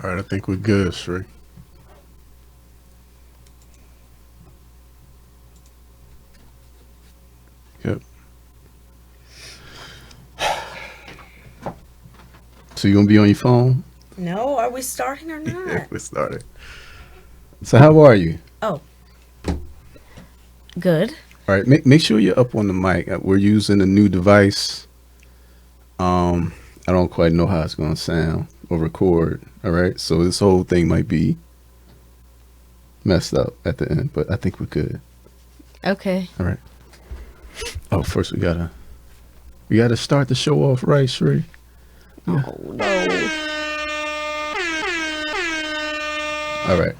All right, I think we're good, Shree. Yep. So you gonna be on your phone? No, are we starting or Yeah, not? we started. So how are you? Oh, good. All right, make sure you're up on the mic. We're using a new device. I don't quite know how it's gonna sound or record. All right, so this whole thing might be messed up at the end, but I think we're good. Okay. All right. Oh, first we gotta start the show off right, Shree. Yeah. Oh no. All right.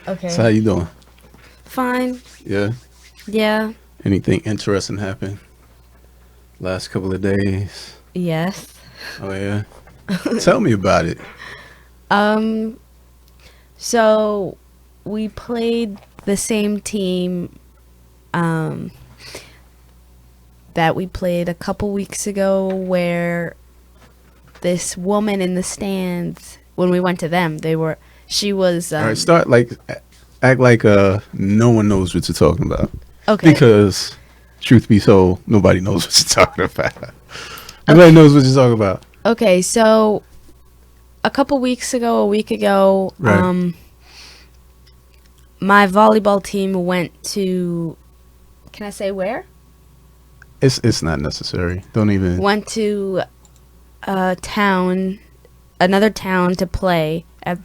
So how Okay. you doing? Fine. Yeah. Yeah. Anything interesting happened last couple of days? Yes. Oh yeah. Tell me about it. Um. So we played the same team. Um. That we played a couple weeks ago, where this woman in the stands, when we went to them, she was All right. Start like act like no one knows what you're talking about okay. because truth be told, nobody knows what you're talking about. Nobody Okay. knows what you're talking about. Okay. So a couple weeks ago, a week ago, Right. my volleyball team went to, can I say where? It's not necessary. Don't even. Went to a town, another town to play at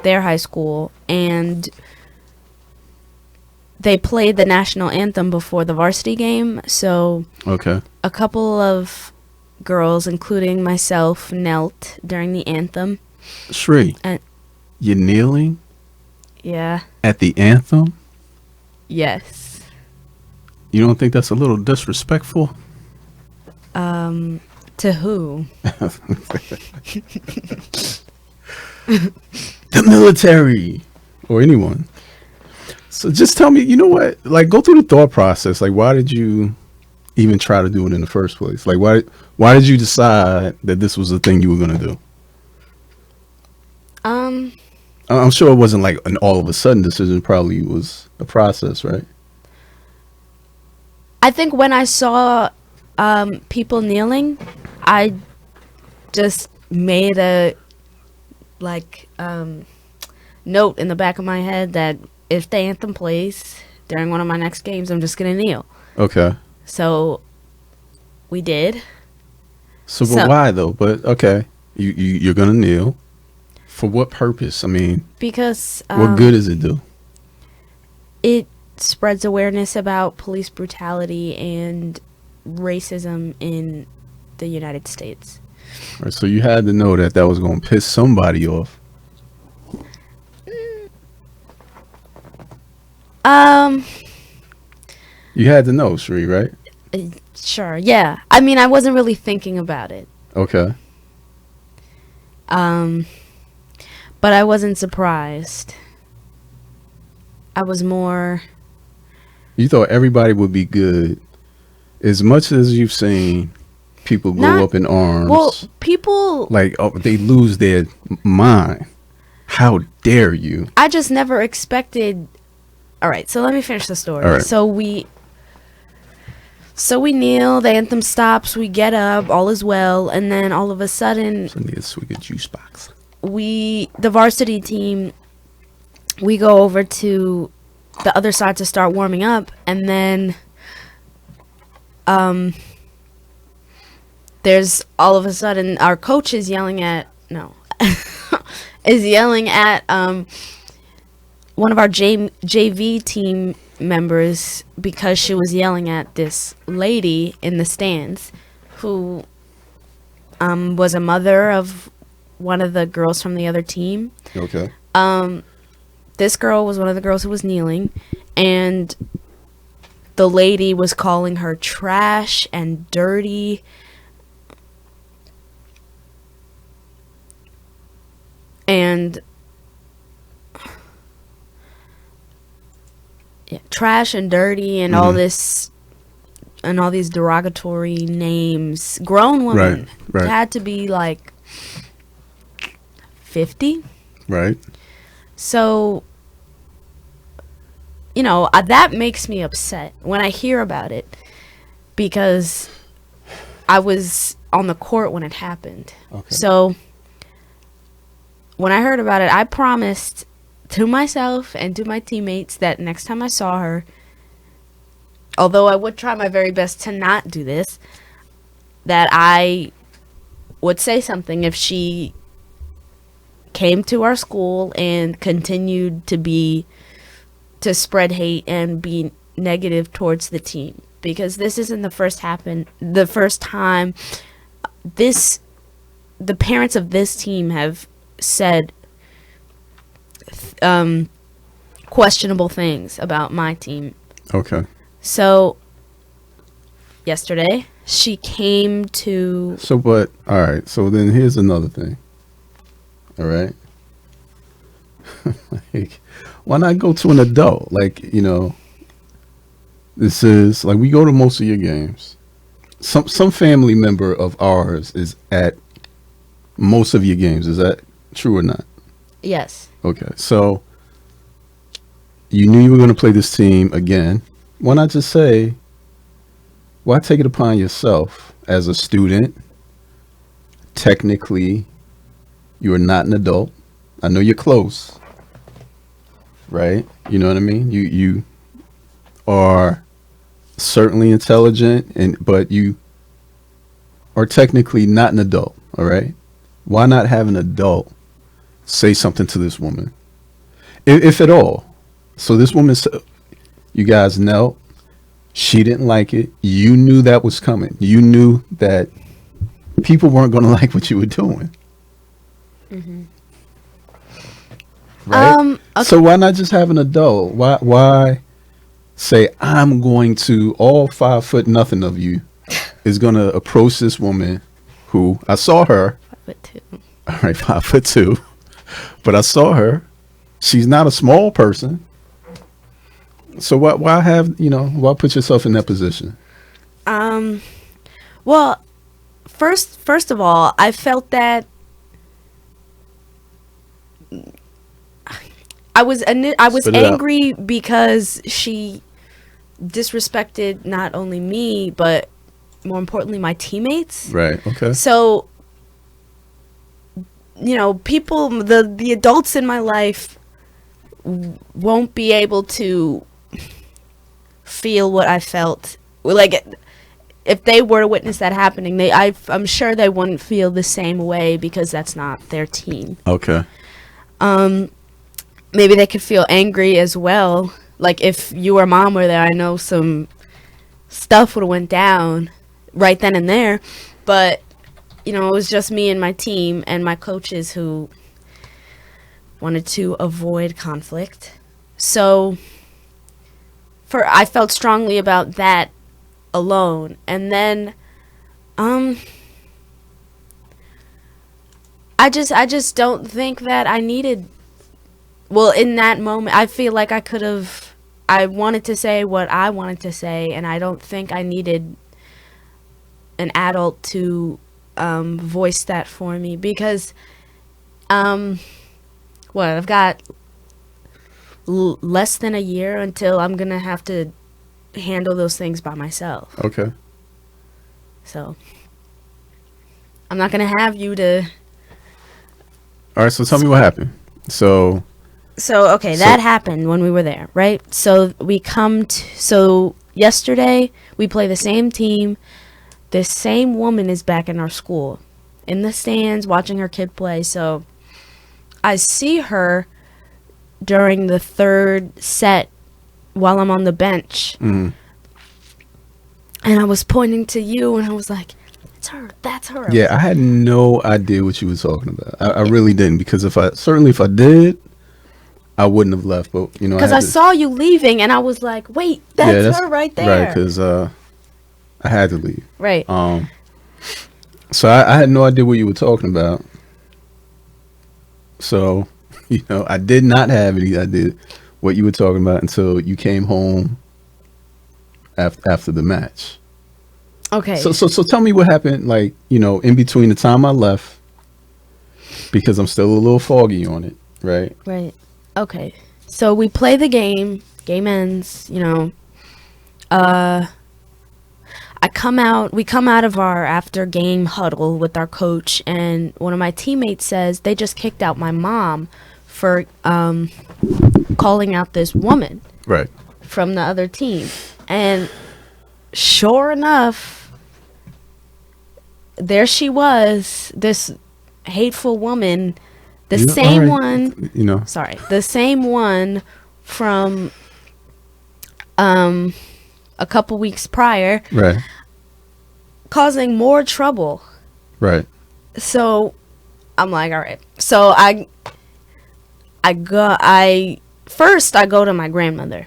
their high school, and they played the national anthem before the varsity game. So Okay. a couple of girls, including myself, knelt during the anthem. Shree, And you're kneeling yeah, at the anthem. yes. You don't think that's a little disrespectful? To who? The military or anyone. So just tell me, you know what? Like, go through the thought process. Like, why did you even try to do it in the first place? Like, why did you decide that this was the thing you were gonna do? Um, I'm sure it wasn't like an all of a sudden decision. Probably was a process, right? I think when I saw people kneeling, I just made a like note in the back of my head that if the anthem plays during one of my next games, I'm just gonna kneel. Okay. So we did. So, but So why though? But okay, you're gonna kneel for what purpose? I mean, because what good does it do? it spreads awareness about police brutality and racism in the United States. All right, so you had to know that that was gonna piss somebody off. Um, You had to know, Shree, right? sure, yeah. I mean, I wasn't really thinking about it. Okay. Um, but I wasn't surprised. I was more You thought everybody would be good. As much as you've seen people go not up in arms, well. People, like oh, they lose their mind. How dare you? I just never expected. All right, so let me finish the story. All right. So we kneel. The anthem stops. We get up. All is well, and then all of a sudden, So I need a sweet juice box. the varsity team, we go over to the other side to start warming up, and then there's all of a sudden our coach is yelling at is yelling at one of our JV team members because she was yelling at this lady in the stands who was a mother of one of the girls from the other team. Okay. This girl was one of the girls who was kneeling, and the lady was calling her trash and dirty. And yeah, trash and dirty and all this and all these derogatory names. Grown women. Right. It had to be like 50. Right. So, that makes me upset when I hear about it, because I was on the court when it happened. Okay. So when I heard about it, I promised to myself and to my teammates that next time I saw her, although I would try my very best to not do this, that I would say something if she came to our school and continued to spread hate and be negative towards the team, because this isn't the first time the parents of this team have said questionable things about my team. Okay. So yesterday she came to. So, but all right. So then here's another thing. All right. Like, why not go to an adult? Like, this is like, we go to most of your games. Some family member of ours is at most of your games. Is that true or not? Yes. Okay. So you knew you were going to play this team again. Why not just say, why take it upon yourself as a student? Technically, you are not an adult. I know you're close, right? You know what I mean? You are certainly intelligent, but you are technically not an adult, all right? Why not have an adult say something to this woman, if at all? So this woman, you guys knelt. She didn't like it. You knew that was coming. You knew that people weren't going to like what you were doing. Mm-hmm. Right? Okay. So why not just have an adult? Why say, I'm going to, all 5 foot nothing of you is going to approach this woman who I saw her. 5'2". All right, 5'2", but I saw her. She's not a small person. So why why put yourself in that position? Well, first of all, I felt that I was angry because she disrespected not only me, but more importantly my teammates. Right. Okay. So, people, the adults in my life won't be able to feel what I felt. Like, if they were to witness that happening, I'm sure they wouldn't feel the same way, because that's not their team. Okay. Maybe they could feel angry as well. Like, if you or mom were there, I know some stuff would have went down right then and there. But, it was just me and my team and my coaches who wanted to avoid conflict. So I felt strongly about that alone. And then I just don't think that I needed. Well, in that moment, I feel like I wanted to say what I wanted to say, and I don't think I needed an adult to voice that for me, because I've got less than a year until I'm gonna have to handle those things by myself. Okay. So I'm not gonna have you to. All right. So tell me what happened. So That happened when we were there, right? So so yesterday we play the same team. This same woman is back in our school, in the stands, watching her kid play. So I see her during the third set while I'm on the bench. Mm-hmm. And I was pointing to you, and I was like, it's her, that's her. Yeah, I had no idea what you were talking about. I really didn't, because if I did, I wouldn't have left. But because I saw you leaving, and I was like, wait, that's her right there. Right, because I had to leave. Right. So I had no idea what you were talking about. So, I did not have any idea what you were talking about until you came home after the match. Okay. So tell me what happened, like, in between the time I left, because I'm still a little foggy on it, right? Right. Okay. So we play the game. Game ends. Uh, we come out of our after game huddle with our coach, and one of my teammates says they just kicked out my mom for calling out this woman Right. from the other team. And sure enough, there she was, this hateful woman, the same all right. one, sorry, the same one from a couple weeks prior, Right. causing more trouble. Right. So I'm like, all right. So I go to my grandmother.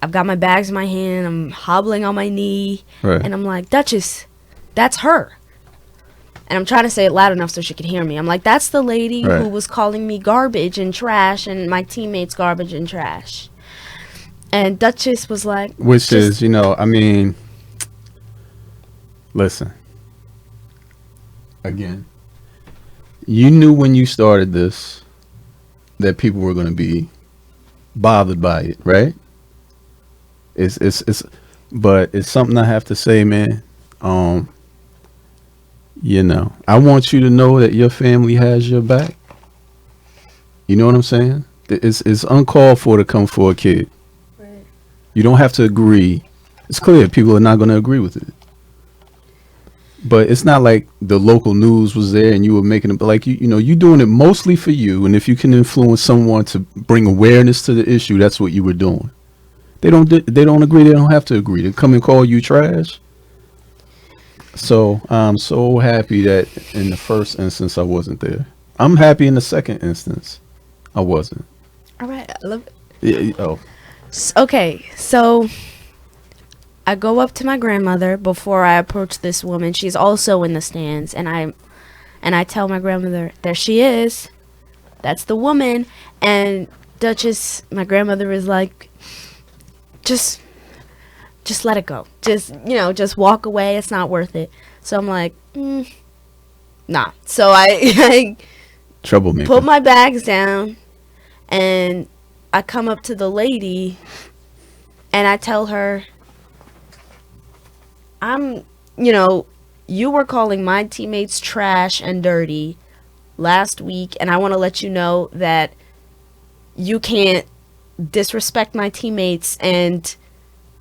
I've got my bags in my hand. I'm hobbling on my knee. Right. And I'm like, Duchess, that's her. And I'm trying to say it loud enough so she can hear me. I'm like, that's the lady Right. who was calling me garbage and trash and my teammates garbage and trash. And Duchess was like... Which is, listen. Again, you knew when you started this that people were going to be bothered by it, right? But it's something I have to say, man. I want you to know that your family has your back. You know what I'm saying? It's uncalled for to come for a kid. Right. You don't have to agree. It's clear people are not going to agree with it. But it's not like the local news was there and you were making it, like, you're doing it mostly for you. And if you can influence someone to bring awareness to the issue, that's what you were doing. They don't agree. They don't have to agree. They come and call you trash. So I'm so happy that in the first instance I wasn't there. I'm happy in the second instance I wasn't. All right. I love it. Yeah, oh. Okay. So I go up to my grandmother before I approach this woman. She's also in the stands. And I tell my grandmother, there she is. That's the woman. And Duchess, my grandmother, is like, just let it go. Just walk away. It's not worth it. So I'm like, nah. So I Troublemaker. put my bags down and I come up to the lady and I tell her, you were calling my teammates trash and dirty last week, and I want to let you know that you can't disrespect my teammates and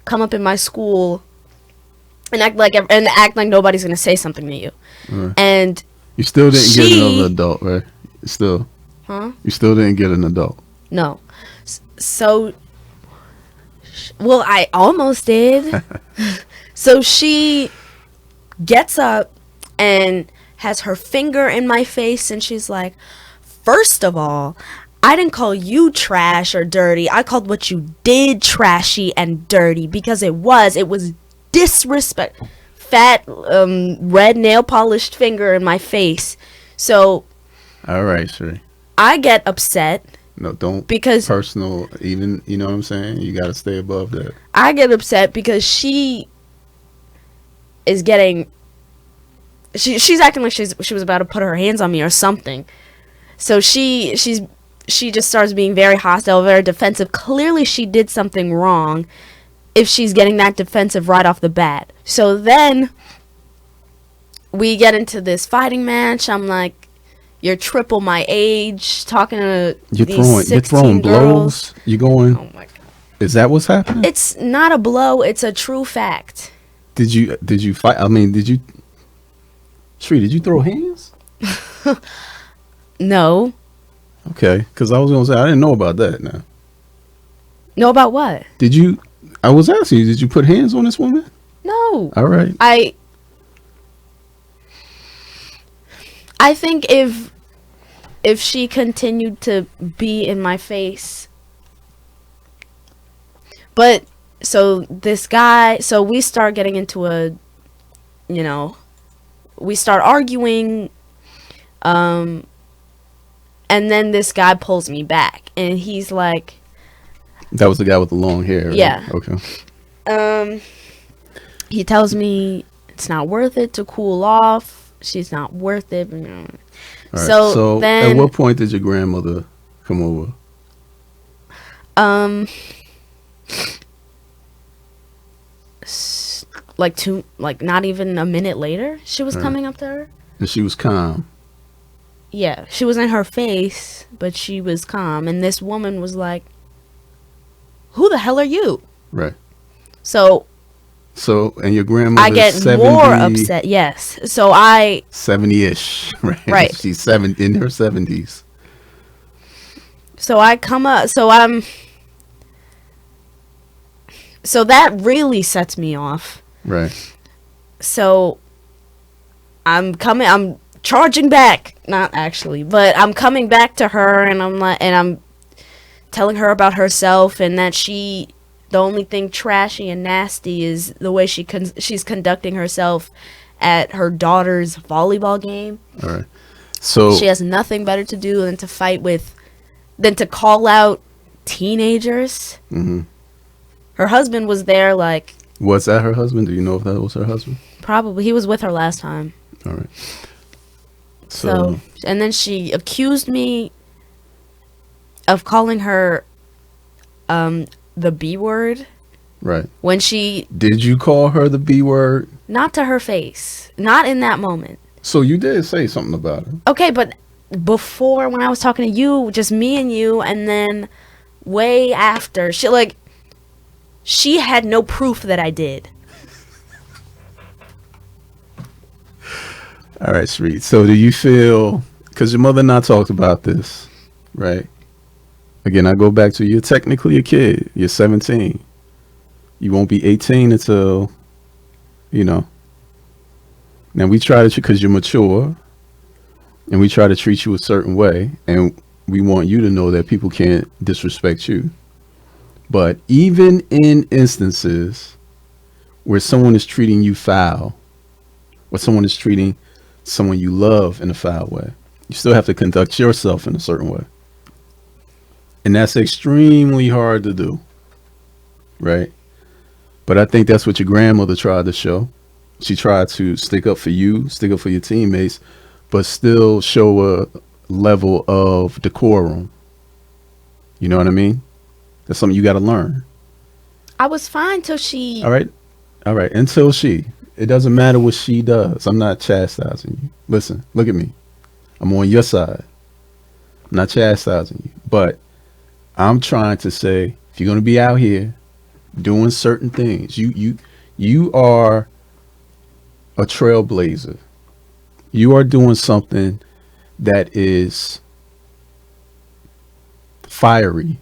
come up in my school and act like nobody's gonna say something to you. Right. And You still didn't get another adult, right? Still. Huh? You still didn't get an adult. No. So, well, I almost did. So she gets up and has her finger in my face and she's like, first of all, I didn't call you trash or dirty. I called what you did trashy and dirty because it was disrespect. Fat, red nail polished finger in my face. So. All right, Sheree. I get upset. No, don't. Because. Personal, even, you know what I'm saying? You got to stay above that. I get upset because she is getting. She's acting like she was about to put her hands on me or something. So she just starts being very hostile, very defensive. Clearly she did something wrong if she's getting that defensive right off the bat. So then we get into this fighting match. I'm like, you're triple my age, talking to you're throwing blows. You going? Oh my god! Is that what's happening? It's not a blow. It's a true fact. Did you fight? I mean, did you? Shree, did you throw hands? No. Okay, because I was gonna say I didn't know about that. Now. Know about what? Did you? I was asking you. Did you put hands on this woman? No. All right. I think if she continued to be in my face, but so this guy, so we start getting into we start arguing, and then this guy pulls me back, and he's like, that was the guy with the long hair, right? Yeah. Okay. He tells me it's not worth it to cool off. She's not worth it. All right. So So at then, what point did your grandmother come over? um, like not even a minute later, she was All right. coming up to her. And she was calm. Yeah, she was in her face, but she was calm. And this woman was like, "Who the hell are you?" Right. So So, and your I grandmother's get 70, more upset. Yes. So I 70-ish, right? Right. She's in her 70s. So I come up. So that really sets me off. Right. So I'm charging back. Not actually, but I'm coming back to her, and I'm telling her about herself, and that the only thing trashy and nasty is the way she's conducting herself at her daughter's volleyball game. All right. So, She has nothing better to do than to call out teenagers. mhm. Her husband was there, like, Was that her husband? Do you know if that was her husband? probably he was with her last time. All right. So, and then she accused me of calling her the B word right. when she, Did you call her the B word? not to her face, not in that moment. So you did say something about it. Okay, but before, when I was talking to you, just me and you, and then way after, she had no proof that I did. All right, Sweet. So do you feel, because your mother and I talked about this, right? Again, I go back to you're technically a kid. You're 17. You won't be 18 until, Now we try to, because you're mature, and we try to treat you a certain way, and we want you to know that people can't disrespect you. But even in instances where someone is treating you foul, or someone is treating someone you love in a foul way, you still have to conduct yourself in a certain way. And that's extremely hard to do, right? But I think that's what your grandmother tried to show. She tried to stick up for you, stick up for your teammates, but still show a level of decorum. You know what I mean? That's something you got to learn. I was fine till she. All right. All right. Until she. It doesn't matter what she does. I'm not chastising you. Listen, look at me. I'm on your side. I'm not chastising you. But I'm trying to say, if you're going to be out here doing certain things, you are a trailblazer. You are doing something that is fiery.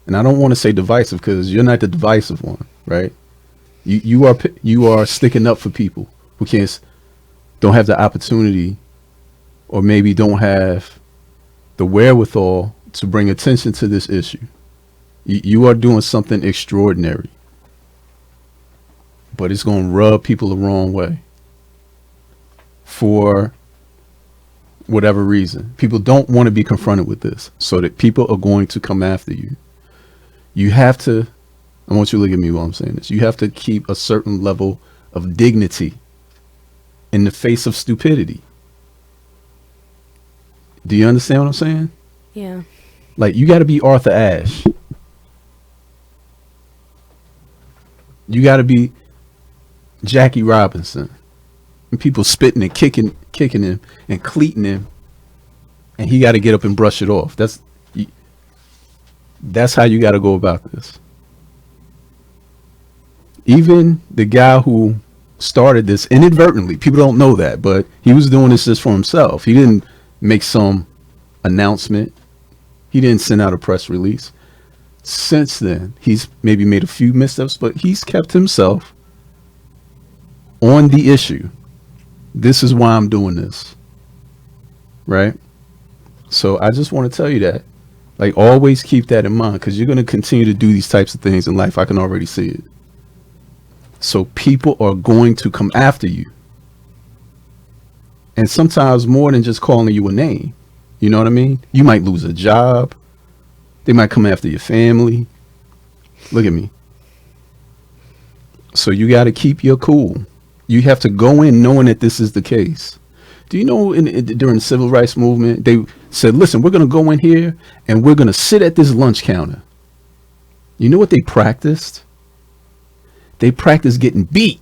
And I don't want to say divisive, because you're not the divisive one, right? You are sticking up for people who don't have the opportunity, or maybe don't have the wherewithal to bring attention to this issue. You are doing something extraordinary, but it's going to rub people the wrong way for whatever reason. People don't want to be confronted with this, so that people are going to come after you. You have to, I want you to look at me while I'm saying this. You have to keep a certain level of dignity in the face of stupidity. Do you understand what I'm saying? Yeah. Like, you got to be Arthur Ashe. You got to be Jackie Robinson. And people spitting and kicking him and cleating him, and he got to get up and brush it off. That's how you got to go about this. Even the guy who started this inadvertently, people don't know that, but he was doing this just for himself. He didn't make some announcement. He didn't send out a press release. Since then, he's maybe made a few missteps, but he's kept himself on the issue. This is why I'm doing this. Right? So I just want to tell you that. Like, always keep that in mind, because you're going to continue to do these types of things in life. I can already see it. So people are going to come after you. And sometimes more than just calling you a name. You know what I mean? You might lose a job. They might come after your family. Look at me. So you got to keep your cool. You have to go in knowing that this is the case. Do you know during the civil rights movement, they said, listen, we're going to go in here and we're going to sit at this lunch counter. You know what they practiced? They practiced getting beat,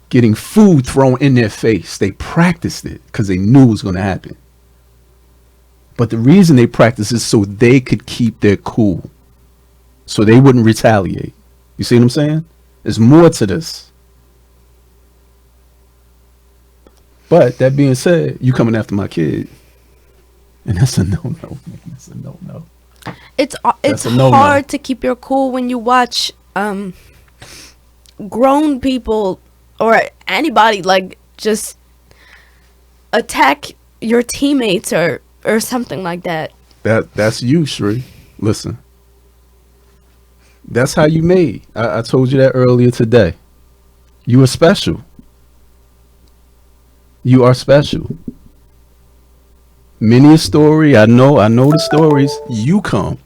getting food thrown in their face. They practiced it because they knew it was going to happen. But the reason they practiced is so they could keep their cool, so they wouldn't retaliate. You see what I'm saying? There's more to this. But that being said, you coming after my kid, and that's a no-no. That's a no-no. It's hard to keep your cool when you watch grown people or anybody like just attack your teammates or something like that. That's you, Shree. Listen. That's how you made. I told you that earlier today. You are special. You are special. Many a story. I know the stories. You come.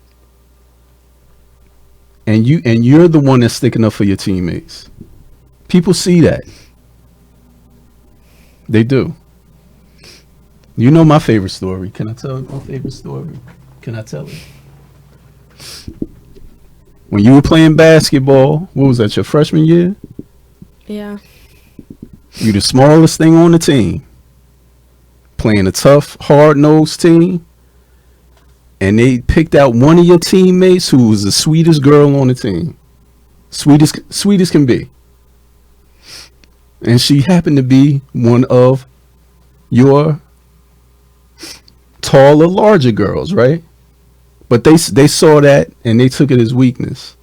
And you're the one that's sticking up for your teammates. People see that. They do. You know my favorite story. Can I tell my favorite story? Can I tell it? When you were playing basketball, what was that, your freshman year? Yeah. You the smallest thing on the team. Playing a tough, hard-nosed team. And they picked out one of your teammates who was the sweetest girl on the team. Sweetest can be. And she happened to be one of your taller, larger girls, right? But they saw that and they took it as weakness.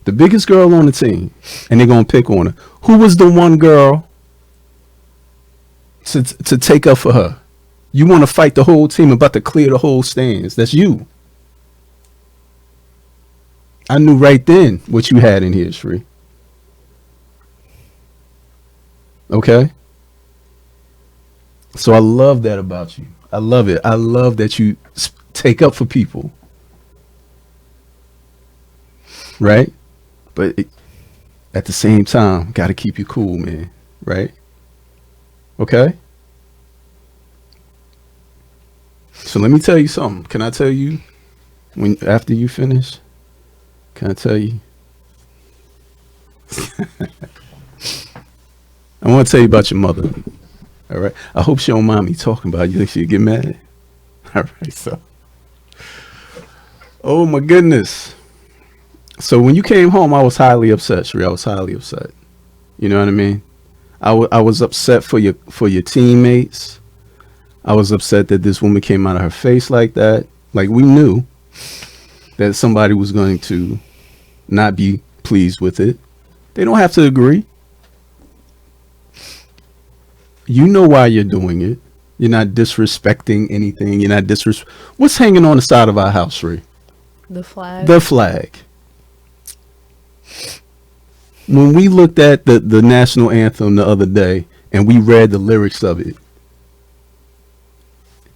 The biggest girl on the team, and they're gonna pick on her. Who was the one girl to take up for her? You want to fight the whole team, about to clear the whole stands. That's you. I knew right then what you had in here, Shree. Okay? So I love that about you. I love it. I love that you take up for people. Right? But at the same time, got to keep you cool, man. Right? Okay? So let me tell you something. Can I tell you after you finish? Can I tell you? I want to tell you about your mother. All right. I hope she don't mind me talking about it. You think she'd get mad? All right. So, oh my goodness. So when you came home, I was highly upset, Shree. I was highly upset. You know what I mean? I was upset for your teammates. I was upset that this woman came out of her face like that. Like, we knew that somebody was going to not be pleased with it. They don't have to agree. You know why you're doing it. You're not disrespecting anything. You're not What's hanging on the side of our house, Shree? The flag. The flag. When we looked at the national anthem the other day and we read the lyrics of it,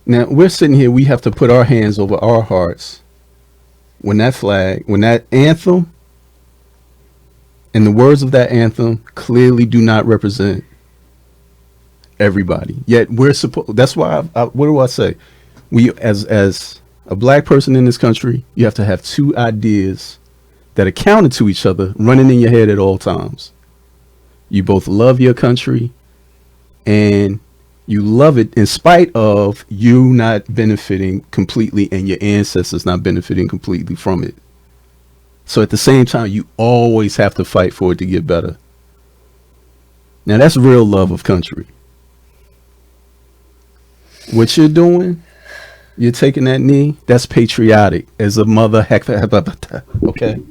now we're sitting here, we have to put our hands over our hearts when that anthem and the words of that anthem clearly do not represent everybody. Yet we're supposed, that's why what do I say? We, as a black person in this country, you have to have two ideas that are counter to each other running in your head at all times. You both love your country and you love it in spite of you not benefiting completely and your ancestors not benefiting completely from it. So at the same time, you always have to fight for it to get better. Now that's real love of country. What you're doing, you're taking that knee, that's patriotic as a mother. Okay?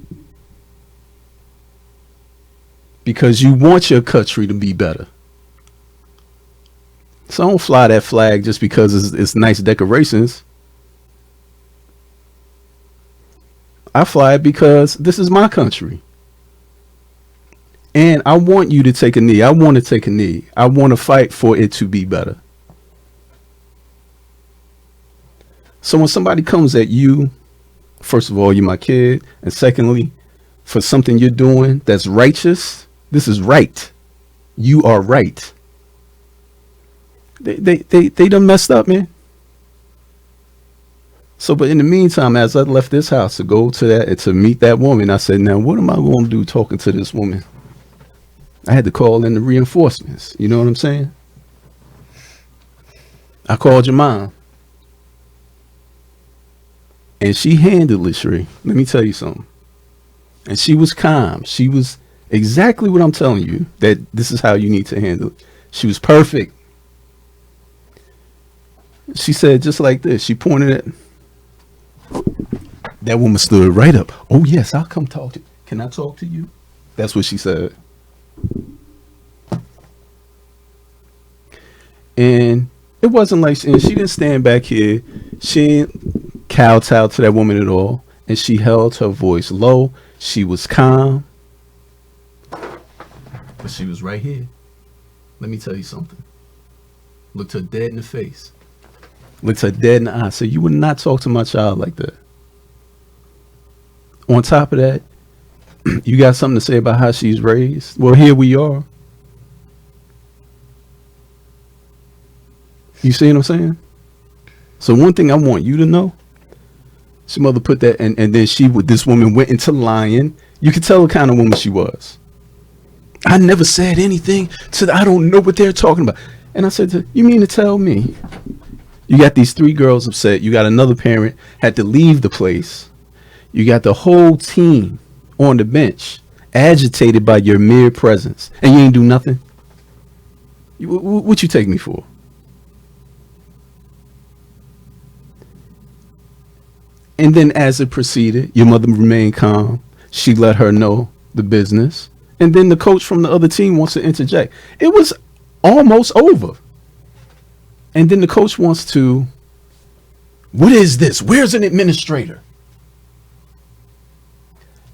Because you want your country to be better. So don't fly that flag just because it's nice decorations. I fly it because this is my country. And I want you to take a knee. I want to take a knee. I want to fight for it to be better. So when somebody comes at you, first of all, you're my kid. And secondly, for something you're doing that's righteous, This is right. You are right. They done messed up, man. So, but in the meantime, as I left this house to go to that, to meet that woman, I said, now what am I going to do talking to this woman? I had to call in the reinforcements. You know what I'm saying? I called your mom. And she handled it, Sheree. Let me tell you something. And she was calm. She was exactly what I'm telling you, that this is how you need to handle it. She was perfect. She said just like this. She pointed at that woman, stood right up. Oh, yes, I'll come talk to you. Can I talk to you? That's what she said. And it wasn't like, and she didn't stand back here. She didn't kowtow to that woman at all. And she held her voice low. She was calm. But she was right here. Let me tell you something. Looked her dead in the face. Looked her dead in the eye. Said, you would not talk to my child like that. On top of that, you got something to say about how she's raised? Well, here we are. You see what I'm saying? So one thing I want you to know, she mother put that, and then this woman went into lying. You could tell what kind of woman she was. I never said anything I don't know what they're talking about. And I said, you mean to tell me you got these 3 girls upset, you got another parent had to leave the place, you got the whole team on the bench agitated by your mere presence, and you ain't do nothing? What you take me for? And then as it proceeded, your mother remained calm. She let her know the business. And then the coach from the other team wants to interject. It was almost over. And then the coach wants to, what is this? Where's an administrator?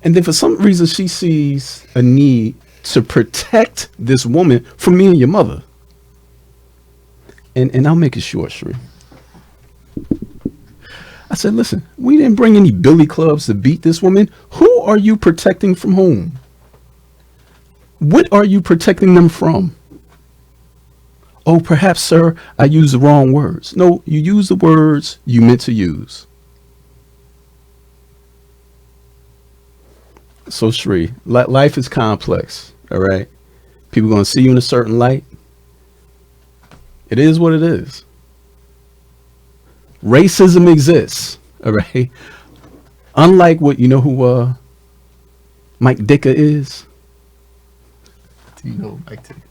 And then for some reason, she sees a need to protect this woman from me and your mother. And I'll make it short, Sheree. I said, listen, we didn't bring any billy clubs to beat this woman. Who are you protecting from whom? What are you protecting them from? Oh, perhaps, sir, I used the wrong words. No, you used the words you meant to use. So, Sheree, life is complex, all right? People are going to see you in a certain light. It is what it is. Racism exists, all right? Unlike what, you know who Mike Dicker is? Do you know Mike Dicker?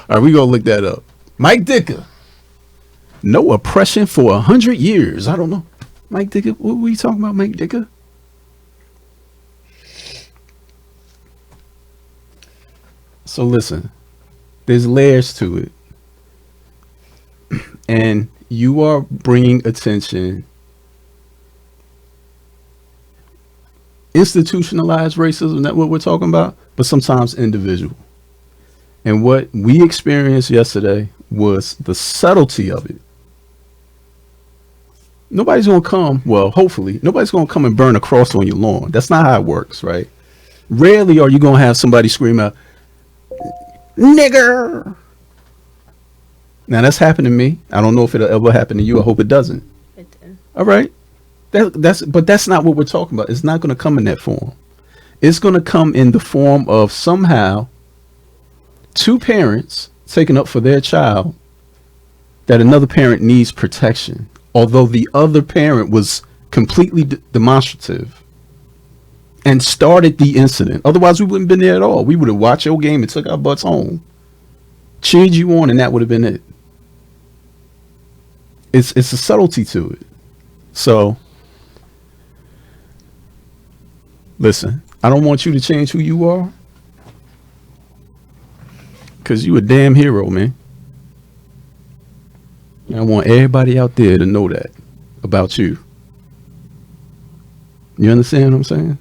All right, we gonna look that up. Mike Dicker. No oppression for 100 years. I don't know. Mike Dicker, what were you talking about, Mike Dicker? So listen, there's layers to it. And you are bringing attention. Institutionalized racism, that's what we're talking about, but sometimes individual. And what we experienced yesterday was the subtlety of it. Nobody's going to come, well, hopefully, nobody's going to come and burn a cross on your lawn. That's not how it works, right? Rarely are you going to have somebody scream out, nigger. Now, that's happened to me. I don't know if it'll ever happen to you. I hope it doesn't. It did. All right. But that's not what we're talking about. It's not going to come in that form. It's going to come in the form of somehow 2 parents taking up for their child that another parent needs protection, although the other parent was completely demonstrative and started the incident. Otherwise, we wouldn't have been there at all. We would have watched your game and took our butts home, cheered you on, and that would have been it. It's a subtlety to it. So, listen, I don't want you to change who you are, because you a damn hero, man. And I want everybody out there to know that about you. You understand what I'm saying?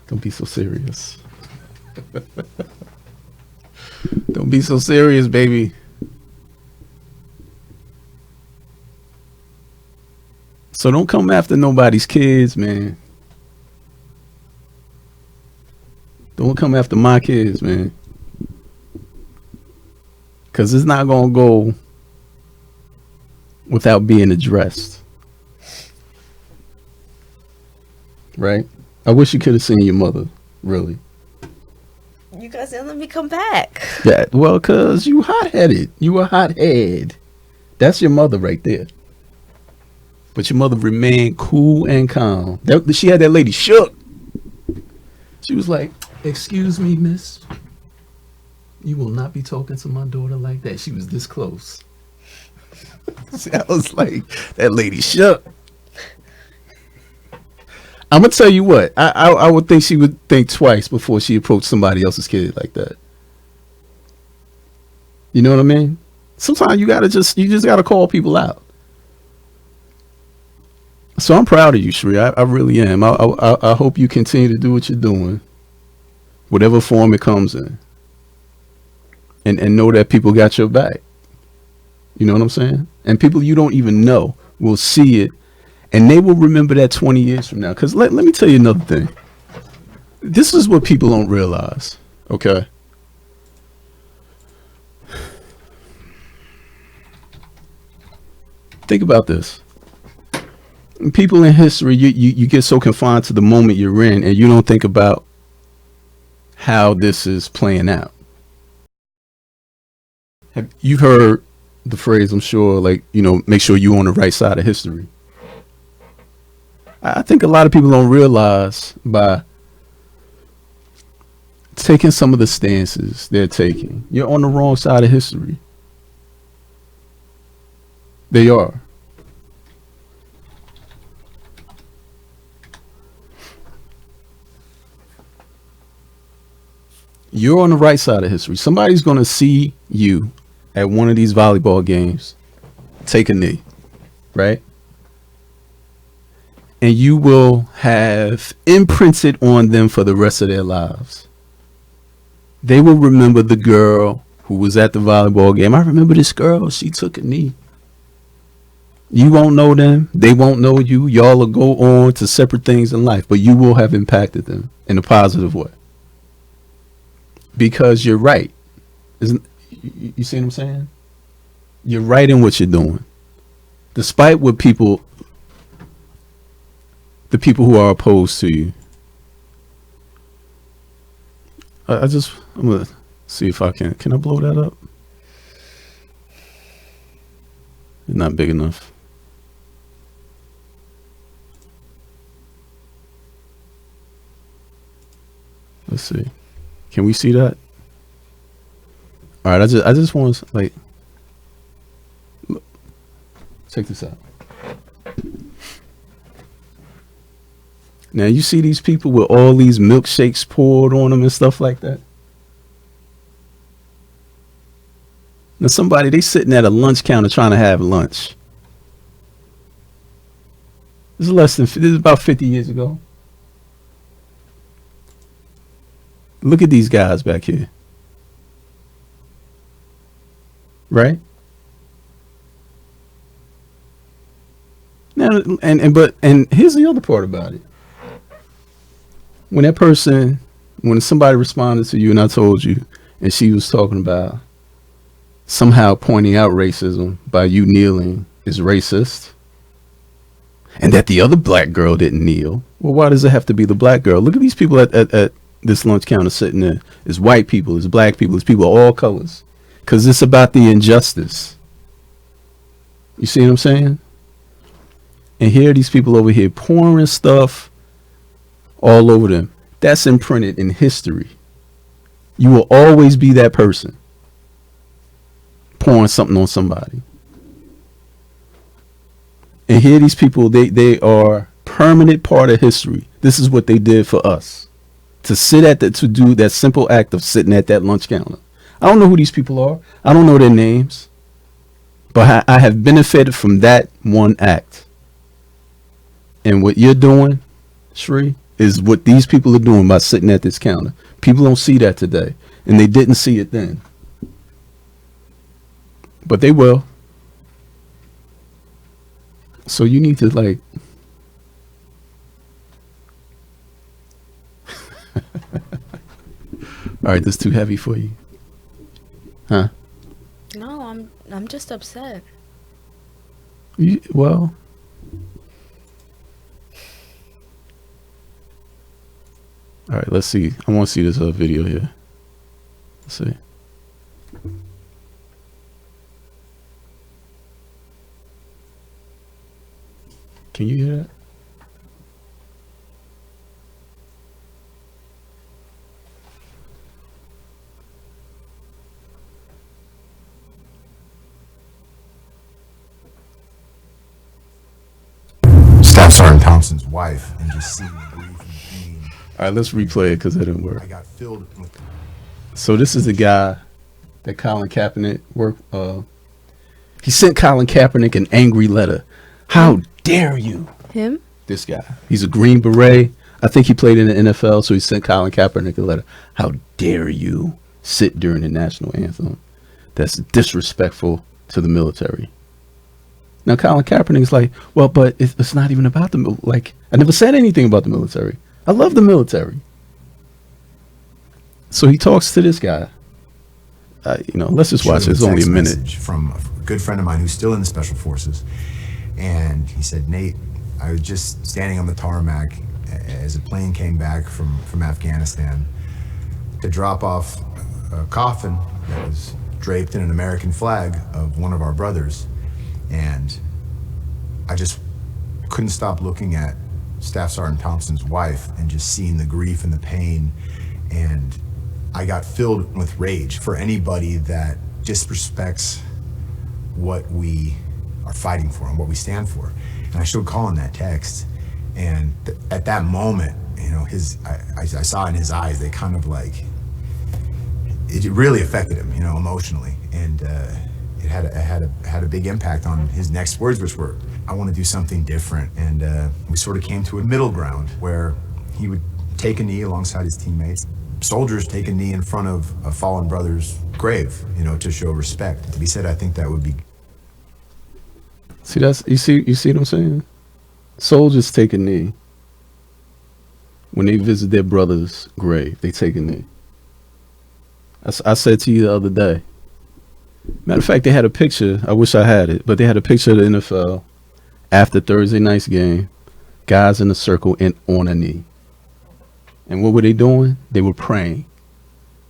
Don't be so serious. Don't be so serious, baby. So don't come after nobody's kids, man. Don't come after my kids, man. Because it's not going to go without being addressed. Right? I wish you could have seen your mother, really. You guys didn't let me come back. Yeah, well, because you hot-headed. You a hothead. That's your mother right there. But your mother remained cool and calm. She had that lady shook. She was like, "Excuse me, miss. You will not be talking to my daughter like that." She was this close. See, I was like, that lady shook. I'm going to tell you what. I would think she would think twice before she approached somebody else's kid like that. You know what I mean? Sometimes you just got to call people out. So I'm proud of you, Shree. I really am. I hope you continue to do what you're doing, whatever form it comes in, and know that people got your back. You know what I'm saying? And people you don't even know will see it, and they will remember that 20 years from now. Because let me tell you another thing. This is what people don't realize, okay? Think about this. People in history, you get so confined to the moment you're in, and you don't think about how this is playing out. You've heard the phrase, I'm sure, like, make sure you're on the right side of history. I think a lot of people don't realize by taking some of the stances they're taking, you're on the wrong side of history. They are. You're on the right side of history. Somebody's going to see you at one of these volleyball games, take a knee, right? And you will have imprinted on them for the rest of their lives. They will remember the girl who was at the volleyball game. I remember this girl. She took a knee. You won't know them. They won't know you. Y'all will go on to separate things in life, but you will have impacted them in a positive way. Because you're right. You see what I'm saying? You're right in what you're doing. Despite what the people who are opposed to you. I'm going to see if I can I blow that up? It's not big enough. Let's see. Can we see that? All right, I just want to like look, check this out. Now you see these people with all these milkshakes poured on them and stuff like that. Now they sitting at a lunch counter trying to have lunch. This is about 50 years ago. Look at these guys back here. Right? Now and here's the other part about it. When somebody responded to you and I told you, and she was talking about somehow pointing out racism by you kneeling is racist, and that the other black girl didn't kneel. Well, why does it have to be the black girl? Look at these people at this lunch counter sitting there. It's white people, it's black people, it's people of all colors. Because it's about the injustice. You see what I'm saying? And here are these people over here pouring stuff all over them. That's imprinted in history. You will always be that person pouring something on somebody. And here these people, they are permanent part of history. This is what they did for us. To do that simple act of sitting at that lunch counter. I don't know who these people are. I don't know their names. But I have benefited from that one act. And what you're doing, Shree, is what these people are doing by sitting at this counter. People don't see that today. And they didn't see it then. But they will. So you need to like. All right, this too heavy for you, huh? No, I'm just upset. Well, all right. Let's see. I want to see this video here. Let's see. Can you hear that? Staff Sergeant Thompson's wife and just seeing the grief and pain. All right, let's replay it because it didn't work. I got filled with. So this is the guy that Colin Kaepernick worked. He sent Colin Kaepernick an angry letter. How dare you? Him? This guy. He's a Green Beret. I think he played in the NFL, so he sent Colin Kaepernick a letter. How dare you sit during the national anthem? That's disrespectful to the military. Now Colin Kaepernick's like, well, but it's not even about the like. I never said anything about the military. I love the military. So he talks to this guy. Let's just watch it. It's only a minute. From a good friend of mine who's still in the Special Forces. And he said, Nate, I was just standing on the tarmac as a plane came back from Afghanistan to drop off a coffin that was draped in an American flag of one of our brothers. And I just couldn't stop looking at Staff Sergeant Thompson's wife and just seeing the grief and the pain. And I got filled with rage for anybody that disrespects what we are fighting for and what we stand for. And I showed Colin that text. And at that moment, I saw in his eyes, they kind of like, it really affected him, emotionally. And it had a big impact on his next words, which were, I want to do something different. And we sort of came to a middle ground where he would take a knee alongside his teammates. Soldiers take a knee in front of a fallen brother's grave, to show respect. He said, I think that would be. See, you see what I'm saying? Soldiers take a knee. When they visit their brother's grave, they take a knee. I said to you the other day. Matter of fact, they had a picture. I wish I had it, but they had a picture of the NFL after Thursday night's game. Guys in a circle and on a knee. And what were they doing? They were praying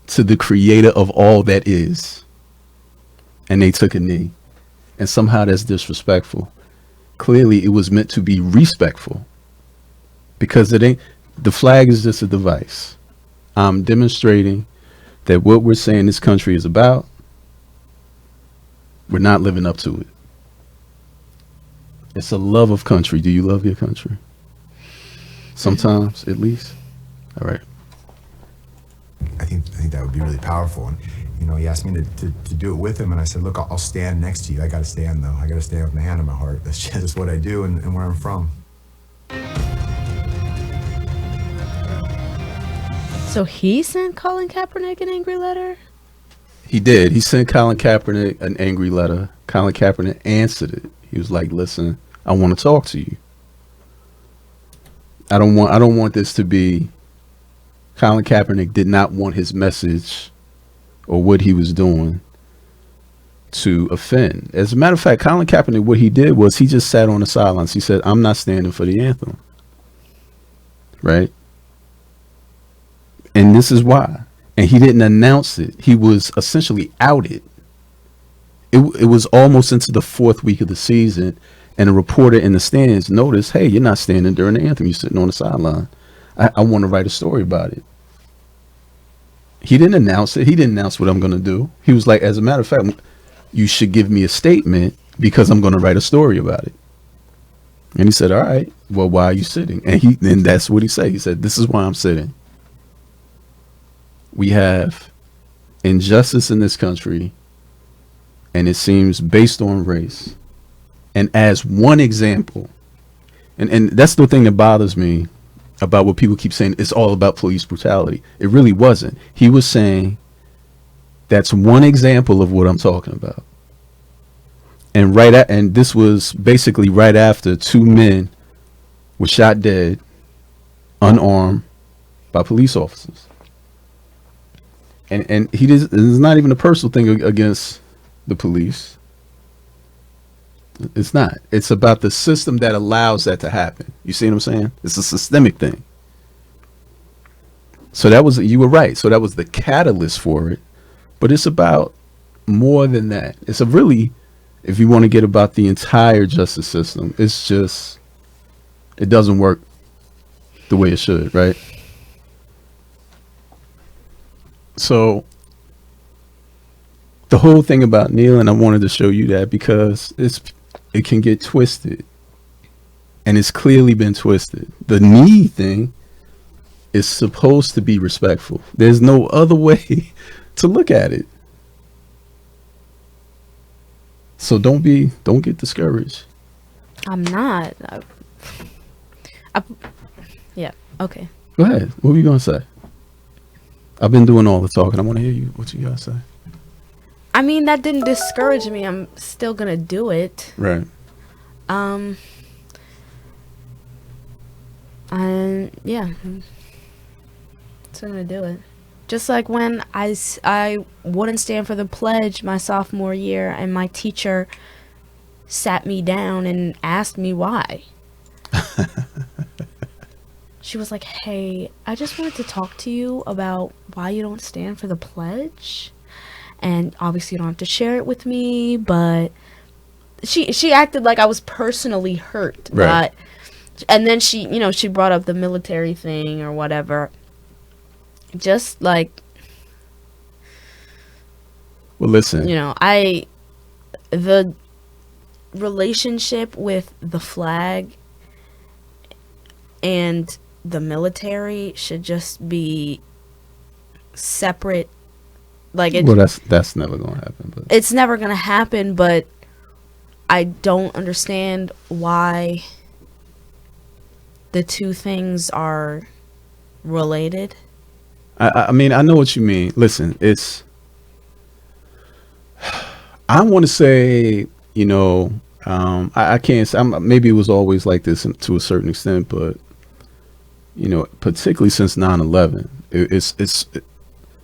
to the creator of all that is. And they took a knee. And somehow that's disrespectful. Clearly it was meant to be respectful. Because the flag is just a device. I'm demonstrating that what we're saying this country is about, we're not living up to it. It's a love of country. Do you love your country? Sometimes, at least. All right. I think that would be really powerful. And he asked me to do it with him, and I said, look, I'll stand next to you. I got to stand, though. I got to stand with my hand on my heart. That's just what I do and where I'm from. So he sent Colin Kaepernick an angry letter? He did. He sent Colin Kaepernick an angry letter. Colin Kaepernick answered it. He was like, listen, I want to talk to you. I don't want this to be. Colin Kaepernick did not want his message or what he was doing to offend. As a matter of fact, Colin Kaepernick, what he did was he just sat on the sidelines. He said, I'm not standing for the anthem. Right? And this is why. And he didn't announce it. He was essentially outed. It was almost into the fourth week of the season, and a reporter in the stands noticed, hey, you're not standing during the anthem. You're sitting on the sideline. I want to write a story about it. He didn't announce it. He didn't announce what I'm going to do. He was like, as a matter of fact, you should give me a statement because I'm going to write a story about it. And he said, all right, well, why are you sitting? And that's what he said. He said, this is why I'm sitting. We have injustice in this country, and it seems based on race. And as one example, and that's the thing that bothers me about what people keep saying, it's all about police brutality. It really wasn't. He was saying that's one example of what I'm talking about. and this was basically right after two men were shot dead, unarmed, by police officers. And it's not even a personal thing against the police. It's not. It's about the system that allows that to happen. You see what I'm saying? It's a systemic thing. So you were right. So that was the catalyst for it. But it's about more than that. It's a really, if you want to get about the entire justice system, it's just, it doesn't work the way it should, right? So the whole thing about kneeling, I wanted to show you that because it can get twisted, and it's clearly been twisted. The knee thing is supposed to be respectful. There's no other way to look at it. So don't get discouraged. I'm not. Yeah. Okay. Go ahead. What were you gonna say? I've been doing all the talking. I want to hear you. What you gotta say? I mean, that didn't discourage me. I'm still gonna do it. Right. And yeah, still gonna do it. Just like when I wouldn't stand for the pledge my sophomore year, and my teacher sat me down and asked me why. She was like, "Hey, I just wanted to talk to you about why you don't stand for the pledge. And obviously you don't have to share it with me, but..." She acted like I was personally hurt. Right. And then she brought up the military thing or whatever. Just like... Well, listen. The relationship with the flag and the military should just be separate. Like, well, that's never gonna happen. But it's never gonna happen. But I don't understand why the two things are related. I mean, I know what you mean. Listen, I want to say, I can't say, maybe it was always like this to a certain extent, but particularly since 9/11, it's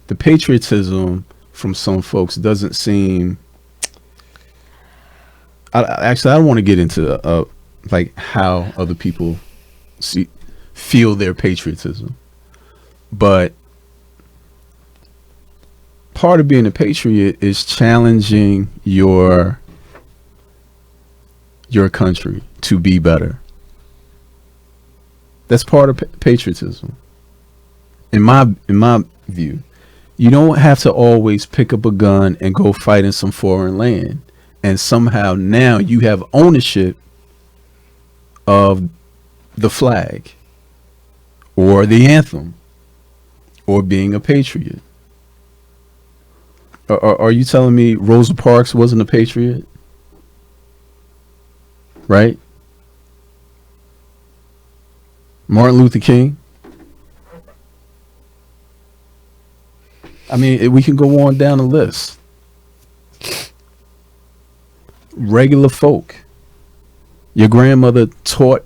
the patriotism from some folks doesn't seem. I don't want to get into like how other people feel their patriotism, but part of being a patriot is challenging your country to be better. That's part of patriotism. In my view, you don't have to always pick up a gun and go fight in some foreign land, and somehow now you have ownership of the flag or the anthem or being a patriot. Are you telling me Rosa Parks wasn't a patriot? Right? Martin Luther King? I mean, we can go on down the list. Regular folk. Your grandmother taught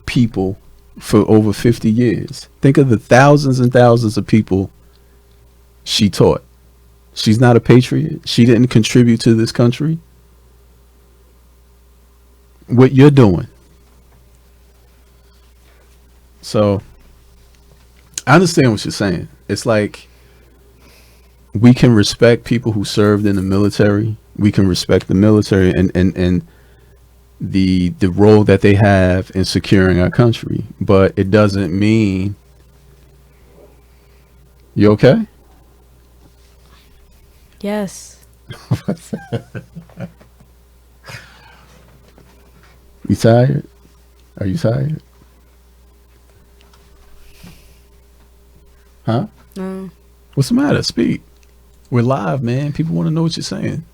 people for over 50 years. Think of the thousands and thousands of people she taught. She's not a patriot. She didn't contribute to this country. What you're doing. So I understand what you're saying. It's like we can respect people who served in the military. We can respect the military and the role that they have in securing our country. But it doesn't mean... You okay? Yes. You tired? Are you tired? Huh? No. What's the matter? Speak. We're live, man. People want to know what you're saying.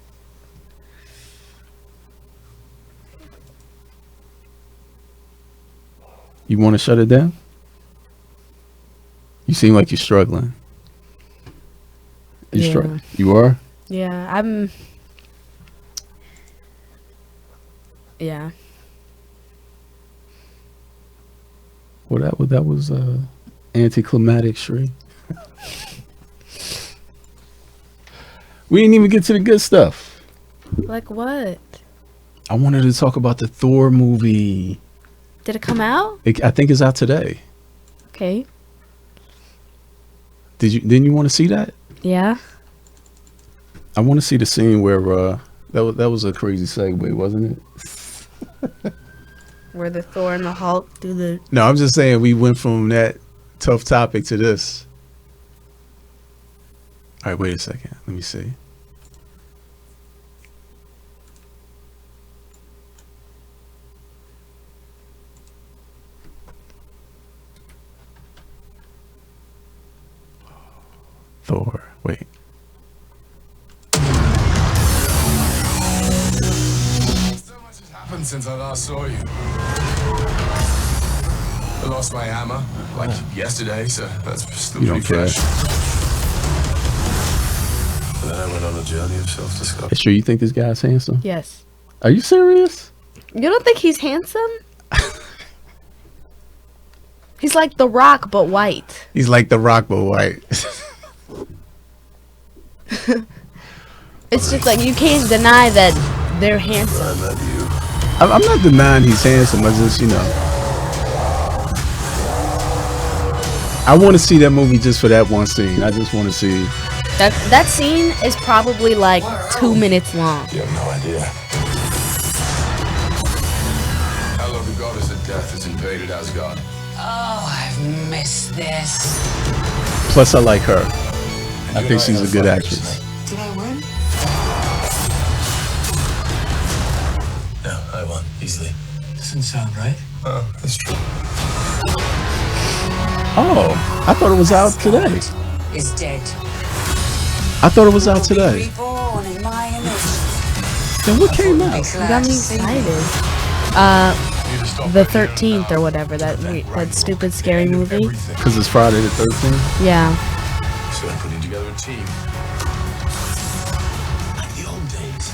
You want to shut it down? You seem like you're struggling. Yeah. You are? Yeah, I'm... Yeah. Well, that was anticlimactic, Shree. We didn't even get to the good stuff. Like what? I wanted to talk about the Thor movie. Did it come out? I think it's out today. Okay. Didn't you want to see that? Yeah. I want to see the scene where that was a crazy segue, wasn't it? Where the Thor and the Hulk do the. No, I'm just saying we went from that tough topic to this. All right, wait a second. Let me see. Thor. Wait. So much has happened since I last saw you. I lost my hammer like yesterday, so that's still You pretty don't care. fresh. And then I went on a journey of self-discovery. Hey, sure you think this guy's handsome? Yes. Are you serious? You don't think he's handsome? He's like The Rock, but white. He's like the Rock, but white. It's just like you can't deny that they're handsome. I love you. I'm not denying he's handsome. I just, I want to see that movie just for that one scene. I just want to see. That scene is probably like 2 minutes long. You have no idea. How long the goddess of death has invaded Asgard. Oh, I've missed this. Plus, I like her. And I you think and she's had a good fun actress. yesterday. Did I win? No, I won easily. Doesn't sound right. Oh, that's true. Oh, I thought it was out today. Is dead. I thought it was out today. Reborn in my image. Then what came out? You got me excited. You just stop The breaking it 13th or down. whatever, that stupid scary movie. Everything. Because it's Friday the 13th. Yeah. So I'm putting together a team. Like the old days.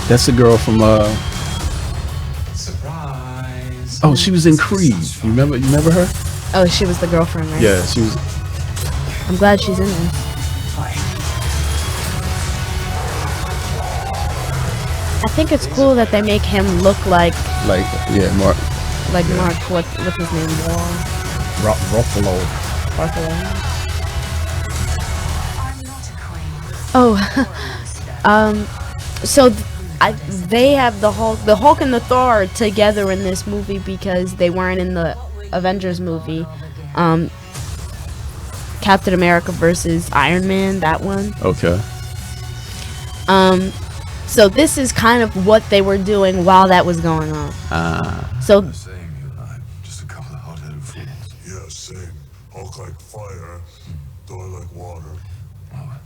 That's the girl from Surprise. Oh, she was in Creed. You remember her? Oh, she was the girlfriend, right? Yeah, she was. I'm glad she's in this. I think it's cool that they make him look like Mark Mark. What's his name? Ruffalo. Bartholomew. I'm not a queen. Oh, so they have the Hulk and the Thor are together in this movie because they weren't in the Avengers movie. Captain America versus Iron Man, that one. Okay. So this is kind of what they were doing while that was going on. So Same, you and I. Just a couple of hot-headed fools. Yeah, same. Hulk like fire, Thor like water. Well,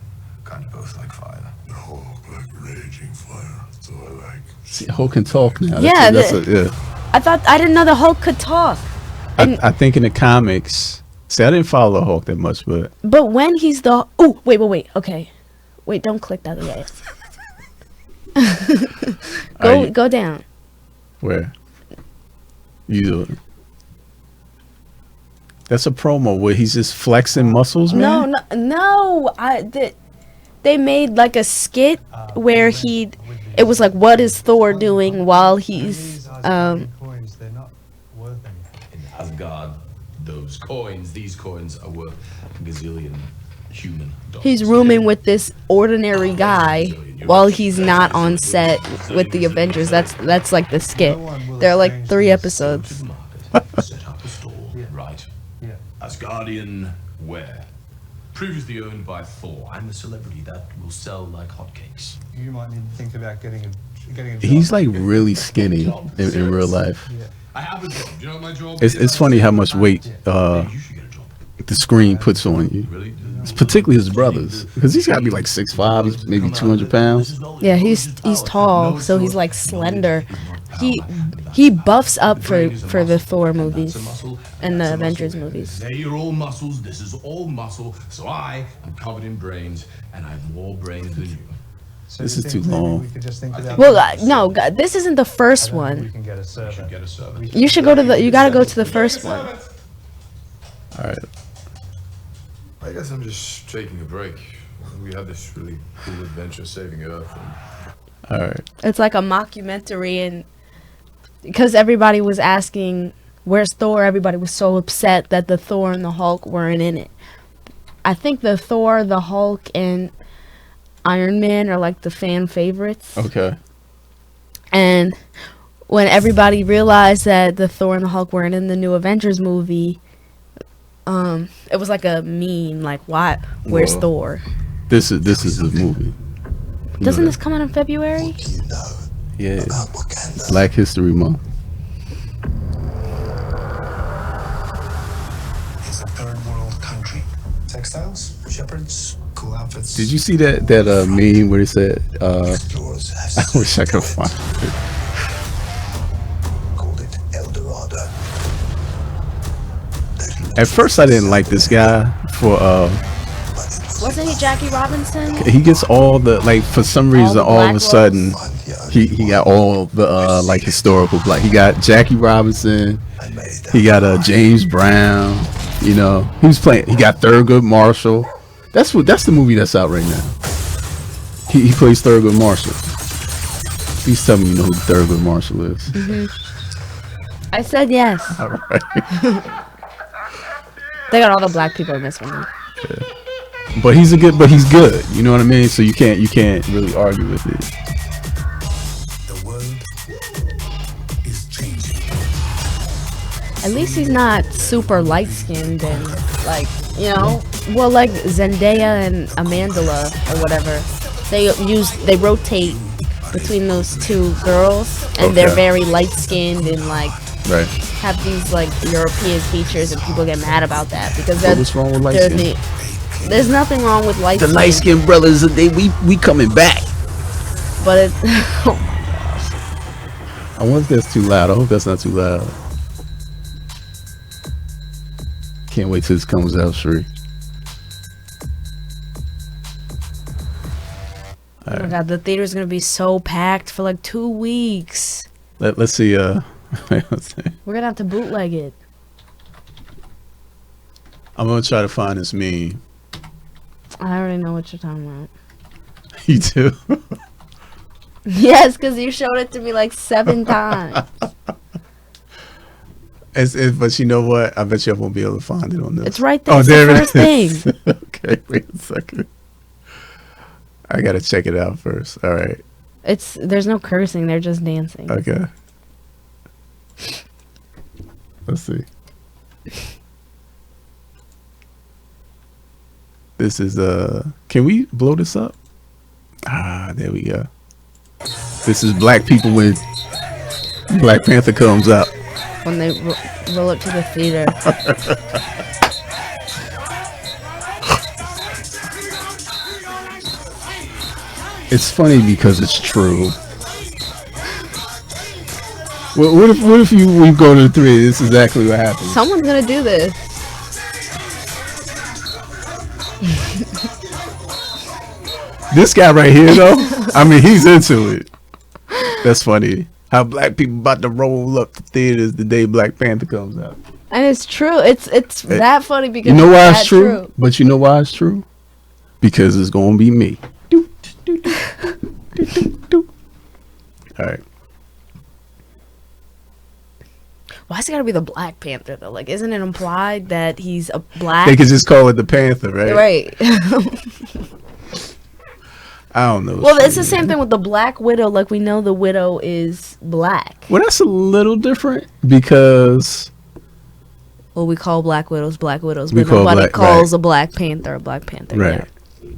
kind of both like fire. The Hulk like raging fire, Thor like. See, Hulk can talk now. Yeah, Yeah. I didn't know the Hulk could talk. I think in the comics. See, I didn't follow Hulk that much, but But when he's the wait, okay, wait, don't click that yet. Go down. where? That's a promo where he's just flexing muscles, man. No. They made like a skit where it was like, what is Thor doing while he's coins, they're not worth anything. In Asgard, these coins are worth a gazillion human dollars. he's rooming with this ordinary guy while he's not on set with the Avengers. That's like the skit. There are like 3 episodes. Set up a store, right? Yeah. Asgardian ware. Previously owned by Thor. I'm the celebrity that will sell like hotcakes. You might need to think about getting a job. He's like really skinny in real life. Yeah. I have a job. Do you know what my job It's is? funny how much weight You should get a job. the screen puts on you. Really? It's particularly his brothers, because he's got to be like 6'5", he's maybe 200 pounds. Yeah, he's tall, so he's like slender. He buffs up for the Thor movies and the Avengers movies. They are all muscles. This is all muscle. So I am covered in brains, and I have more brains than you. So This you is too think maybe long. We could just think of that Well, one? no, this isn't the I first don't think we one. can get a server. Get a server. You should go to the. You gotta go to the first one. All right. I guess I'm just taking a break. We had this really cool adventure saving Earth. And All right. It's like a mockumentary, and because everybody was asking, "Where's Thor?" Everybody was so upset that the Thor and the Hulk weren't in it. I think the Thor, the Hulk, and Iron Man are like the fan favorites. Okay. And when everybody realized that the Thor and the Hulk weren't in the new Avengers movie, it was like a meme, like, "Why? Where's Whoa. Thor?" This is the movie. Doesn't Yeah. this come out in February? What do you know Yeah. about Wakanda? Black History Month. It's a third world country. Textiles, shepherds, cool outfits. Did you see that meme where it said, Explorers have I wish I could searched find it. called it El Dorado. At first I didn't like this guy for Wasn't he Jackie Robinson? he gets all the, like, for some reason the all of black a sudden roles? he got all the like historical black. He got Jackie Robinson, I made it he got James Brown, you know. He got Thurgood Marshall. That's the movie that's out right now. He plays Thurgood Marshall. Please tell me you know who Thurgood Marshall is. I said yes. All right. They got all the black people in this one. But he's good. You know what I mean? So you can't really argue with it. The world is changing. At least he's not super light skinned and like, you know, well, like Zendaya and Amandla or whatever. They rotate between those two girls, and they're Okay. very light skinned and like Right. have these like European features, and people get mad about that because So what's wrong with light they're skin? there's nothing wrong with light The skin, light skinned brothers, we coming back. but it's I wonder if that's too loud. I hope that's not too loud. Can't wait till this comes out, Shree. oh my god, the theater's gonna be so packed for like 2 weeks. Let's see. Let's see. We're gonna have to bootleg it. I'm gonna try to find this meme. I already know what you're talking about. You too. Yes, because you showed it to me like 7 times. But you know what? I bet you I won't be able to find it on this. It's right there. Oh, It's there the it first is. thing. Okay, wait a second. I gotta check it out first. All right. There's no cursing. They're just dancing. Okay. Let's see. This is can we blow this up? Ah, there we go. This is black people when Black Panther comes out. When they roll up to the theater. It's funny because it's true. What if we go to the 3? This is exactly what happens. Someone's gonna do this. This guy right here, though, I mean, he's into it. That's funny. How black people about to roll up the theaters the day Black Panther comes out. And it's true. It's that funny because You know why it's it's that true? But you know why it's true? Because it's gonna be me. All right. Why is it gotta be the Black Panther though? Like, isn't it implied that he's a black? They could just call it the Panther, right? Right. I don't know. Well, it's the same thing with the Black Widow. Like, we know the Widow is black. Well, that's a little different because Well, we call Black Widows Black Widows, We but call nobody black- calls a Black Panther a Black Panther. right,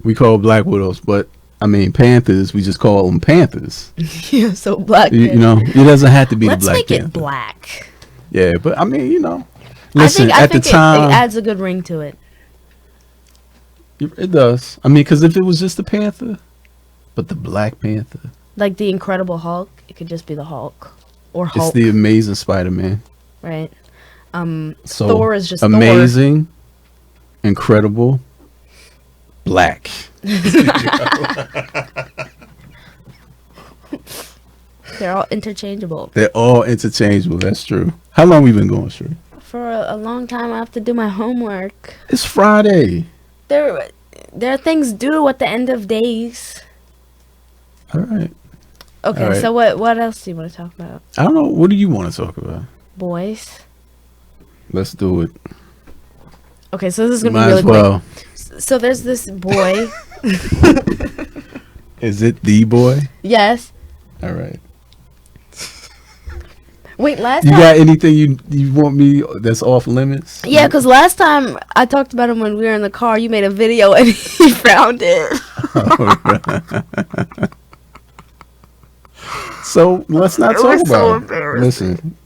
we call Black Widows, but I mean Panthers. We just call them Panthers. Yeah, so Black You Panther. know, it doesn't have to be Let's the Black make Panther. it black. Yeah, but I mean, you know, listen. I At the think time, it adds a good ring to it. it does. I mean, because if it was just the Panther, but the Black Panther, Like the Incredible Hulk, it could just be the Hulk or it's Hulk, the Amazing Spider-Man. right? So Thor is just Thor. amazing, incredible, black. They're all interchangeable. They're all interchangeable. That's true. How long we been going, Sheree? For a long time, I have to do my homework. It's Friday. There are things due at the end of days. All right. Okay, All right. so what else do you want to talk about? I don't know. What do you want to talk about? Boys. Let's do it. Okay, so this is gonna Might be really as well. quick. So there's this boy. Is it the boy? Yes. All right. Wait, last You time. got anything you want me that's off limits? Yeah, because last time I talked about him when we were in the car, you made a video and he found it. So let's not It talk was so about it. embarrassing. Listen,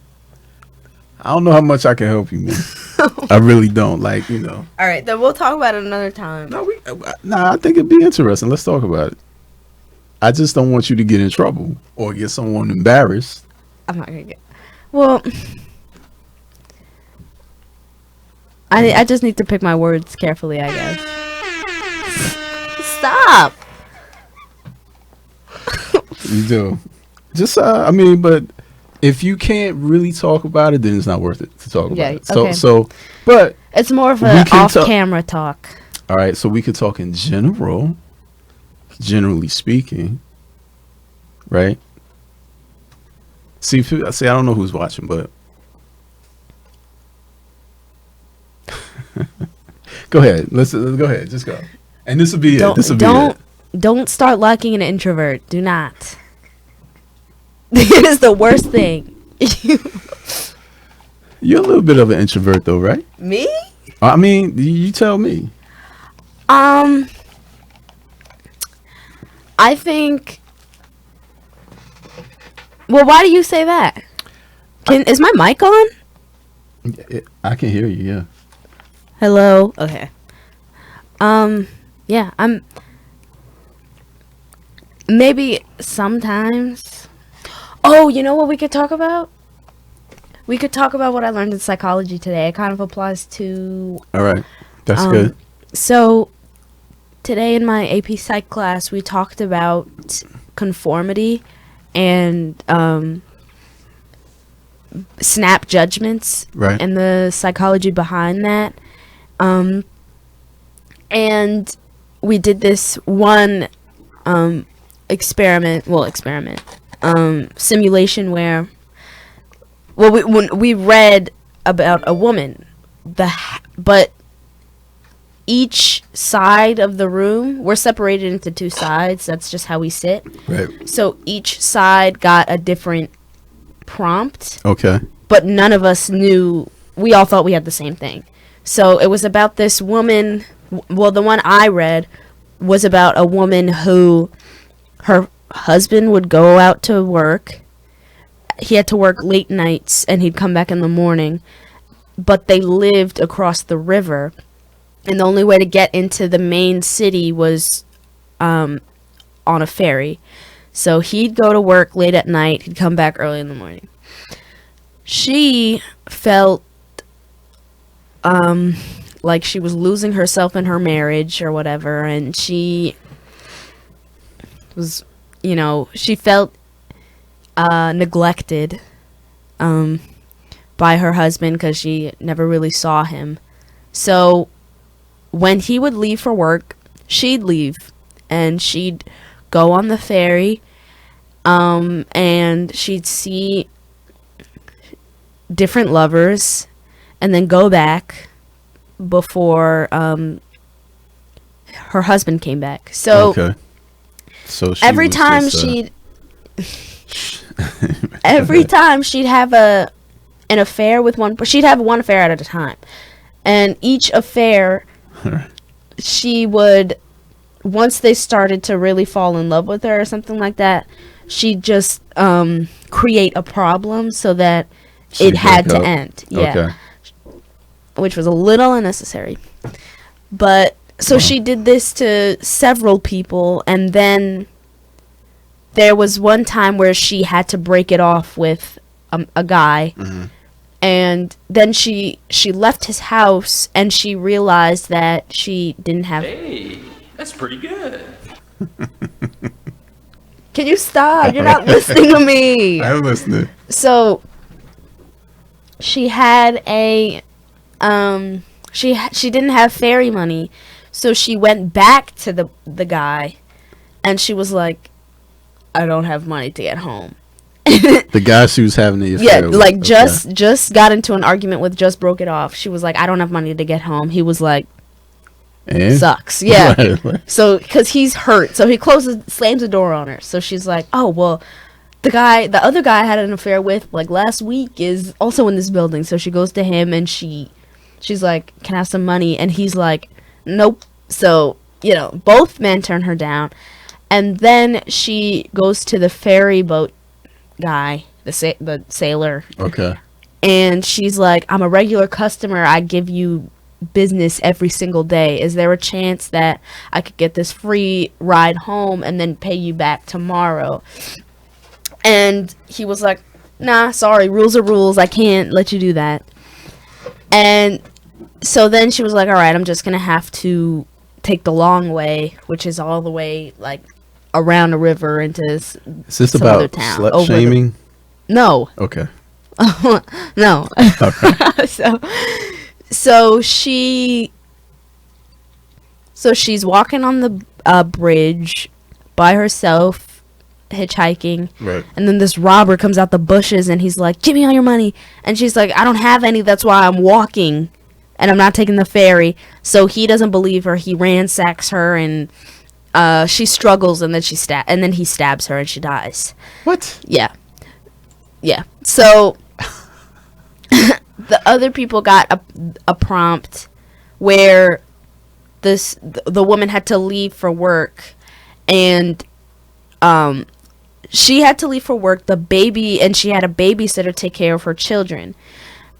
I don't know how much I can help you, man. I really don't. Like, you know. All right, then we'll talk about it another time. I think it'd be interesting. Let's talk about it. I just don't want you to get in trouble or get someone embarrassed. I'm not gonna get. Well, I just need to pick my words carefully, I guess. Stop. You do. Just, I mean, but if you can't really talk about it, then it's not worth it to talk about Yeah, it. So, okay. but It's more of we an can off-camera talk. all right, so we could talk in general, generally speaking, right? See, I don't know who's watching, but go ahead. Let's go ahead. Just go. And this will be it. This will be it. Don't start liking an introvert. Do not. It is the worst thing. You're a little bit of an introvert, though, right? Me? I mean, you tell me. I think. Well, why do you say that? Is my mic on? I can hear you. Yeah. Hello. Okay. Yeah, I'm. Maybe sometimes. Oh, you know what we could talk about? We could talk about what I learned in psychology today. It kind of applies to. All right. That's good. So, today in my AP Psych class, we talked about conformity and snap judgments, Right. and the psychology behind that. And we did this one simulation where, well, when we read about a woman, but each side of the room, we're separated into two sides. That's just how we sit. Right. So each side got a different prompt, Okay. but none of us knew. We all thought we had the same thing. So it was about this woman. Well, the one I read was about a woman who her husband would go out to work. He had to work late nights and he'd come back in the morning. But they lived across the river. And the only way to get into the main city was on a ferry. So he'd go to work late at night. He'd come back early in the morning. She felt like she was losing herself in her marriage or whatever. And she was, she felt neglected by her husband because she never really saw him. So when he would leave for work, she'd leave and she'd go on the ferry, and she'd see different lovers and then go back before her husband came back. So Okay. So she every was time just, every time she'd have an affair with one, she'd have one affair at a time, and each affair she would, once they started to really fall in love with her or something like that, she'd just create a problem so that it had to end. Yeah. Okay. Which was a little unnecessary. But so she did this to several people, and then there was one time where she had to break it off with a guy. Mm-hmm. And then she left his house and she realized that she didn't have. Hey, that's pretty good. Can you stop? You're not listening to me. I'm listening. So she had a she didn't have fairy money, so she went back to the guy, and she was like, I don't have money to get home. The guy she was having the affair with. Like just got into an argument with, just broke it off. She was like, I don't have money to get home. He was like, And? sucks. Yeah. Right. So because he's hurt, so he slams the door on her. So she's like, oh well, the other guy I had an affair with like last week is also in this building. So she goes to him and she's like, can I have some money? And he's like, nope. So both men turn her down, and then she goes to the ferry boat guy, the sailor. Okay. And she's like, I'm a regular customer. I give you business every single day. Is there a chance that I could get this free ride home and then pay you back tomorrow? And he was like, nah, sorry, rules are rules. I can't let you do that. And so then she was like, all right, I'm just going to have to take the long way, which is all the way like around a river into Is this some about other town. slut shaming? No. Okay. No. Okay. So she's walking on the bridge by herself, hitchhiking. Right. And then this robber comes out the bushes and he's like, give me all your money. And she's like, I don't have any. That's why I'm walking and I'm not taking the ferry. So he doesn't believe her. He ransacks her and she struggles, and then he stabs her and she dies. What? Yeah. So the other people got a prompt where the woman had to leave for work, and she had to leave for work. And she had a babysitter take care of her children.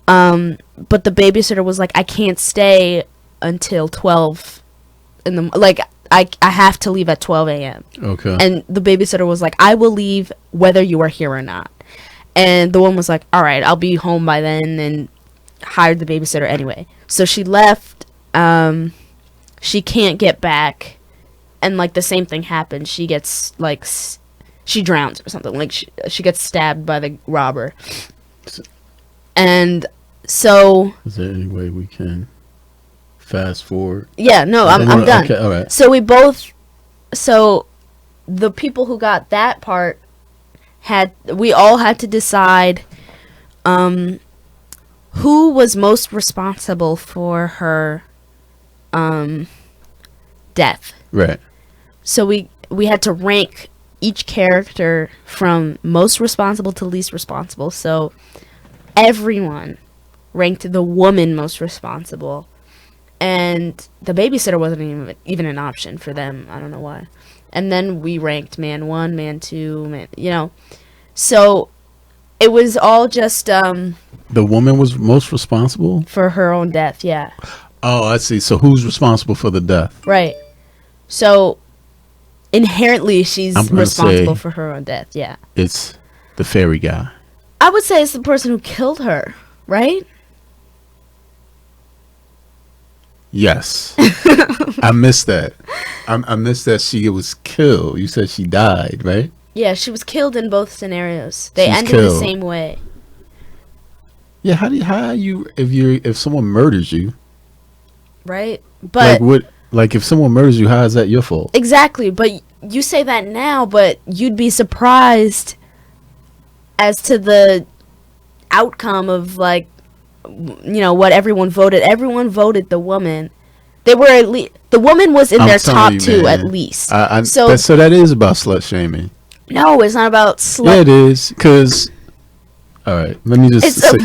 But the babysitter was like, I can't stay until 12 in the I have to leave at 12 a.m. Okay. And the babysitter was like, I will leave whether you are here or not. And the woman was like, all right, I'll be home by then, and hired the babysitter anyway. So she left. She can't get back. And, like, the same thing happened. She gets, like, she drowns or something. Like, she gets stabbed by the robber. And so... Is there any way we can fast forward? Yeah, no, I'm done. Okay, all right. So the people who got that part we all had to decide who was most responsible for her death. Right. So we had to rank each character from most responsible to least responsible. So everyone ranked the woman most responsible. And the babysitter wasn't even an option for them. I don't know why. And then we ranked man 1, man 2, man, So it was all just the woman was most responsible for her own death, yeah. Oh, I see. So who's responsible for the death? Right. So inherently she's responsible for her own death, yeah. It's the fairy guy. I would say it's the person who killed her, right? Yes. I missed that. I missed that she was killed. You said she died, right? Yeah, she was killed in both scenarios. They She's ended killed. the same way. Yeah, how you if someone murders you, right? But like if someone murders you, how is that your fault? Exactly, but you say that now, but you'd be surprised as to the outcome of like what everyone voted. Everyone voted the woman. They were at least the woman was in their top two at least. So that is about slut shaming. No, it's not about slut. Yeah, it is. Because all right, let me just say.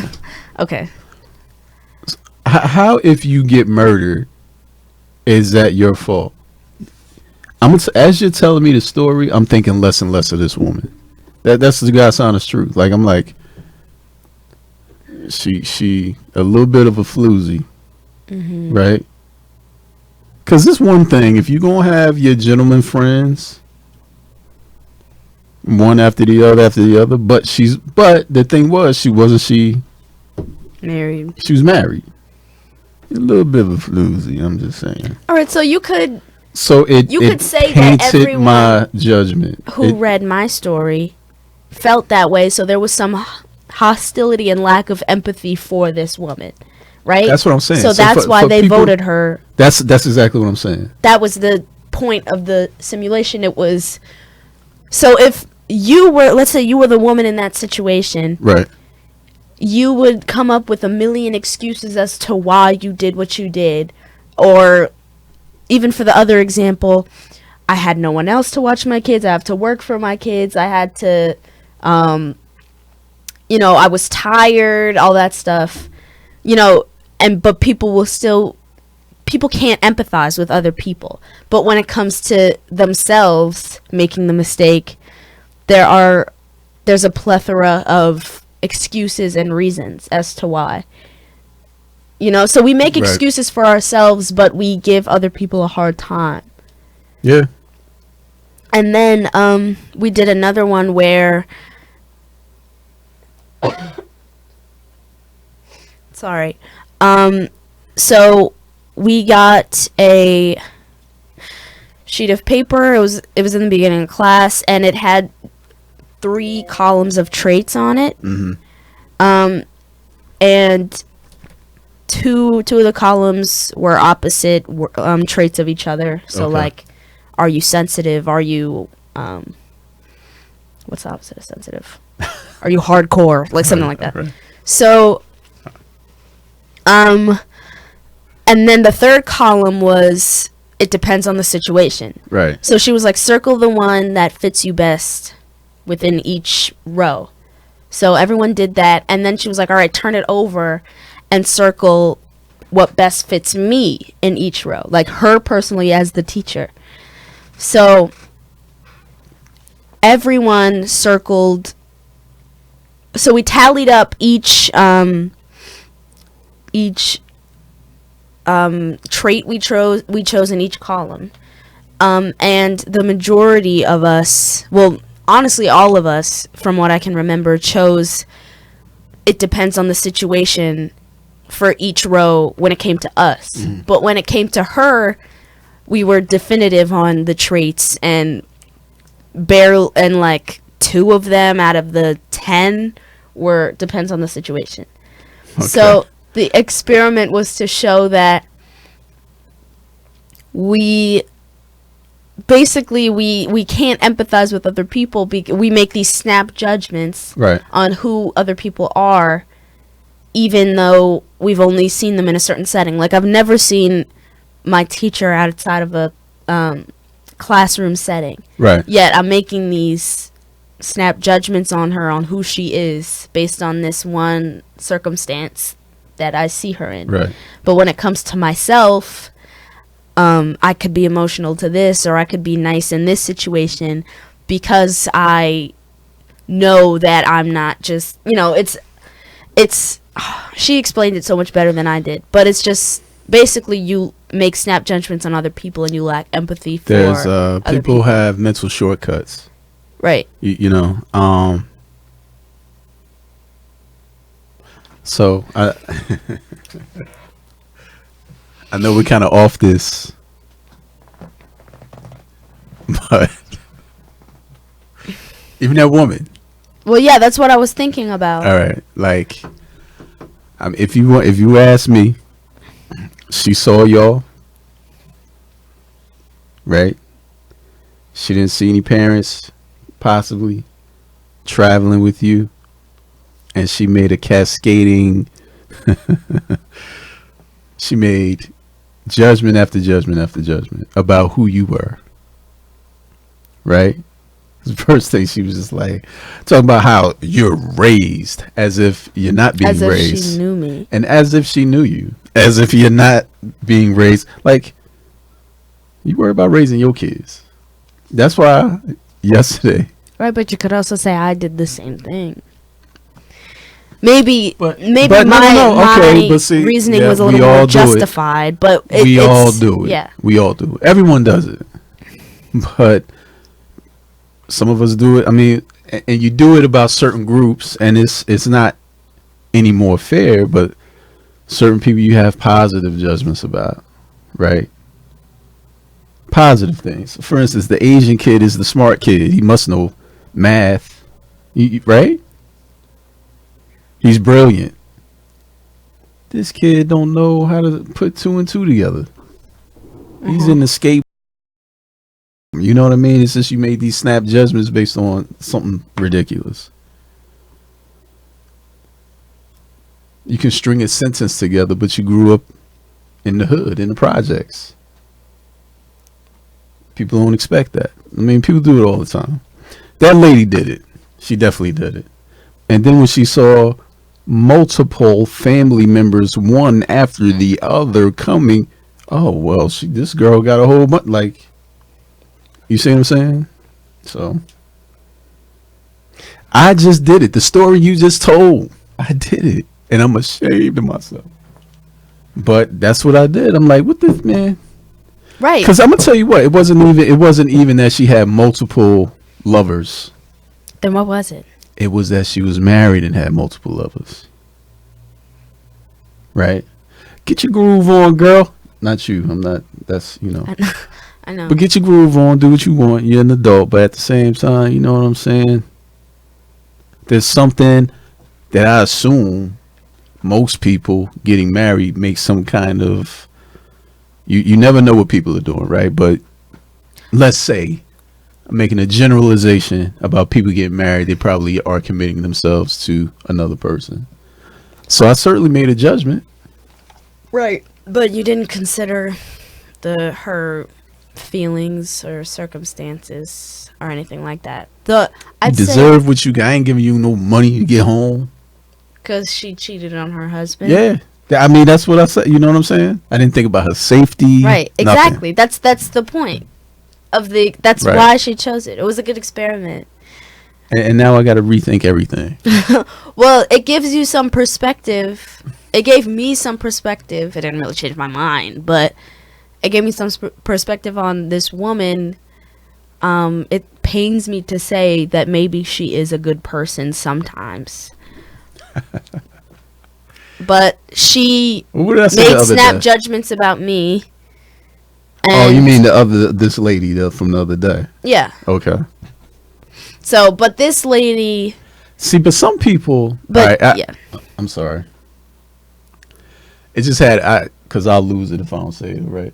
Okay. How if you get murdered, is that your fault? As you're telling me the story, I'm thinking less and less of this woman. That's the God's honest truth. Like I'm like, she a little bit of a floozy, right? Because this one thing, if you're gonna have your gentleman friends, one after the other, but the thing was, she wasn't married. She was married. A little bit of a floozy, I'm just saying. All right, so you could So it You it could say that painted everyone my judgment. who It- read my story felt that way, so there was some hostility and lack of empathy for this woman, right? That's what I'm saying. So So that's for- why for they people- voted her. that's exactly what I'm saying. That was the point of the simulation. It was, so if you were, let's say you were the woman in that situation, Right. you would come up with a million excuses as to why you did what you did. Or even for the other example, I had no one else to watch my kids. I have to work for my kids. I had to, I was tired, all that stuff, but people can't empathize with other people. But when it comes to themselves making the mistake, there's a plethora of excuses and reasons as to why. So we make Right. excuses for ourselves, but we give other people a hard time. Yeah. And then we did another one where sorry. So we got a sheet of paper. It was in the beginning of class, and it had 3 columns of traits on it. And two of the columns were opposite traits of each other. So Okay. like, are you sensitive? Are you what's the opposite of sensitive? Are you hardcore? Like something like that. Right. So and then the third column was, it depends on the situation. Right. So she was like, circle the one that fits you best within each row. So everyone did that, and then she was like, all right, turn it over and circle what best fits me in each row, like her personally as the teacher. So everyone circled, so we tallied up each trait we chose in each column, and the majority of us, well, honestly all of us from what I can remember, chose it depends on the situation for each row when it came to us. But when it came to her, we were definitive on the traits, and like 2 of them out of the 10 were depends on the situation. So the experiment was to show that we can't empathize with other people. We make these snap judgments Right. on who other people are, even though we've only seen them in a certain setting. Like, I've never seen my teacher outside of a classroom setting. Right. Yet I'm making these snap judgments on her, on who she is, based on this one circumstance that I see her in. Right. But when it comes to myself, I could be emotional to this, or I could be nice in this situation, because I know that I'm not just, it's she explained it so much better than I did, but it's just basically you make snap judgments on other people and you lack empathy for There's other people have mental shortcuts. Right. So I know we're kind of off this, but even that woman. Well, yeah, that's what I was thinking about. All right, like, if you ask me, she saw y'all, right? She didn't see any parents possibly traveling with you, and she made a cascading. She made judgment after judgment after judgment about who you were, right? The first thing she was just like talking about how you're raised, as if you're not being As if raised, she knew me. and as if she knew you, as if you're not being raised. Like, you worry about raising your kids. That's why yesterday. Right, but you could also say I did the same thing. Maybe But my okay, but see, reasoning yeah, was a we little all more do it. justified, but We all it's, do it. Yeah. We all do it. Everyone does it. But some of us do it. I mean, and you do it about certain groups, and it's not any more fair, but certain people you have positive judgments about, right? positive things. For instance, the Asian kid is the smart kid. He must know math, right? He's brilliant. This kid don't know how to put two and two together. He's in the skate. You know what I mean? It's just you made these snap judgments based on something ridiculous. You can string a sentence together, but you grew up in the hood, in the projects. People don't expect that. I mean, people do it all the time. That lady did it. She definitely did it. And then when she saw multiple family members, one after the other, coming, oh, well, this girl got a whole bunch. Like, you see what I'm saying? So, I just did it. The story you just told, I did it. And I'm ashamed of myself. But that's what I did. I'm like, what this, man? Right. Because I'm gonna tell you what, it wasn't even that she had multiple lovers. Then what was it? It was that she was married and had multiple lovers. Right? Get your groove on, girl. Not you. I'm not. That's, you know. I know. But get your groove on. Do what you want. You're an adult. But at the same time, you know what I'm saying? There's something that I assume most people getting married make some kind of, you never know what people are doing, right? But let's say I'm making a generalization about people getting married, they probably are committing themselves to another person. So I certainly made a judgment. Right. But you didn't consider her feelings or circumstances or anything like that. You deserve what you got. I ain't giving you no money to get home. Because she cheated on her husband. Yeah. I mean, that's what I said. You know what I'm saying? I didn't think about her safety. Right. Nothing. Exactly. That's the point of that's right. Why she chose it. It was a good experiment. And now I got to rethink everything. Well, it gives you some perspective. It gave me some perspective. It didn't really change my mind, but it gave me some perspective on this woman. It pains me to say that maybe she is a good person sometimes. But she made snap judgments about me. Oh, you mean this lady from the other day? Yeah. Okay. So, but this lady. See, but some people. But yeah. I'm sorry. It just because I'll lose it if I don't say it right.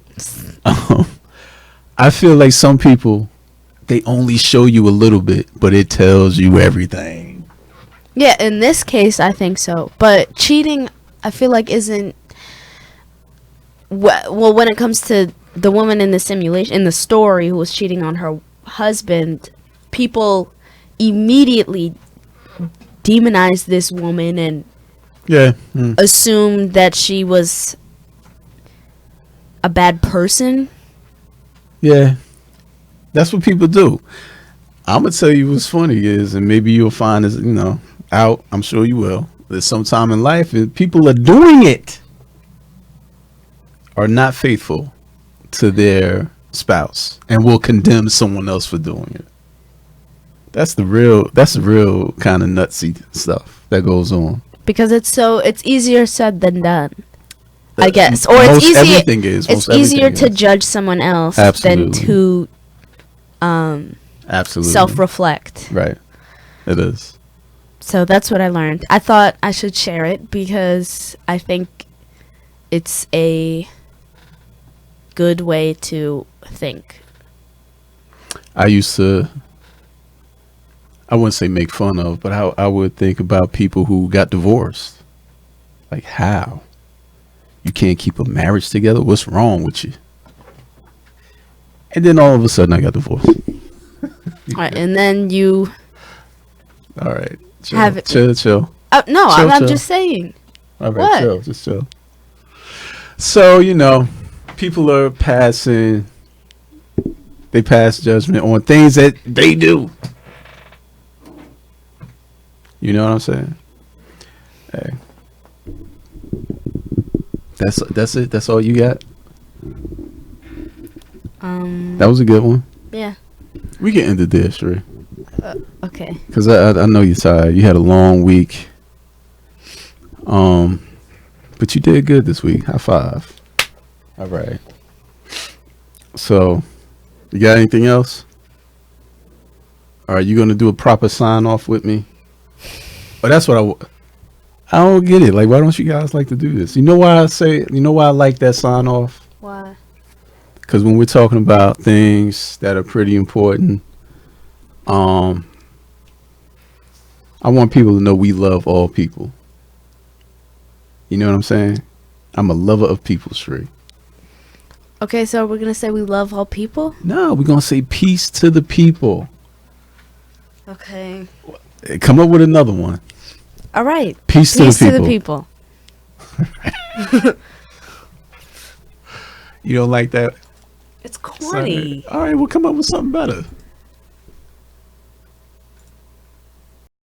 I feel like some people, they only show you a little bit, but it tells you everything. Yeah, in this case, I think so. But cheating, I feel like isn't. Well, when it comes to the woman in the simulation, in the story, who was cheating on her husband, people immediately demonized this woman and assumed that she was a bad person. Yeah, that's what people do. I'm gonna tell you what's funny is, and maybe you'll find this, out. I'm sure you will. There's some time in life, and people are doing it, are not faithful to their spouse, and will condemn someone else for doing it. That's the real kind of nutsy stuff that goes on. Because it's easier said than done, I guess. Or it's easier to judge someone else than to absolutely self-reflect. Right. It is. So that's what I learned. I thought I should share it because I think it's a good way to think. I used to, I wouldn't say make fun of, but I would think about people who got divorced. Like, how? You can't keep a marriage together? What's wrong with you? And then all of a sudden I got divorced. All right, and then you. All right. Chill. Have it. Chill. No, chill, I'm just saying. All right, what? chill. Just chill. So, people are passing. They pass judgment on things that they do. You know what I'm saying? Hey. That's it. That's all you got. That was a good one. Yeah. We can end it there, Sheree. Okay. Because I know you're tired. You had a long week. But you did good this week. High five. All right. So, You got anything else? Are you gonna do a proper sign off with me? Oh, that's what I don't get it. Like, why don't you guys like to do this? You know why I say? You know why I like that sign off? Why? Because when we're talking about things that are pretty important, I want people to know we love all people. You know what I'm saying? I'm a lover of people, Shree. Okay, so we're gonna say we love all people. No, we're gonna say peace to the people. Okay. Come up with another one. All right. Peace to the people. You don't like that? It's corny. All right, we'll come up with something better.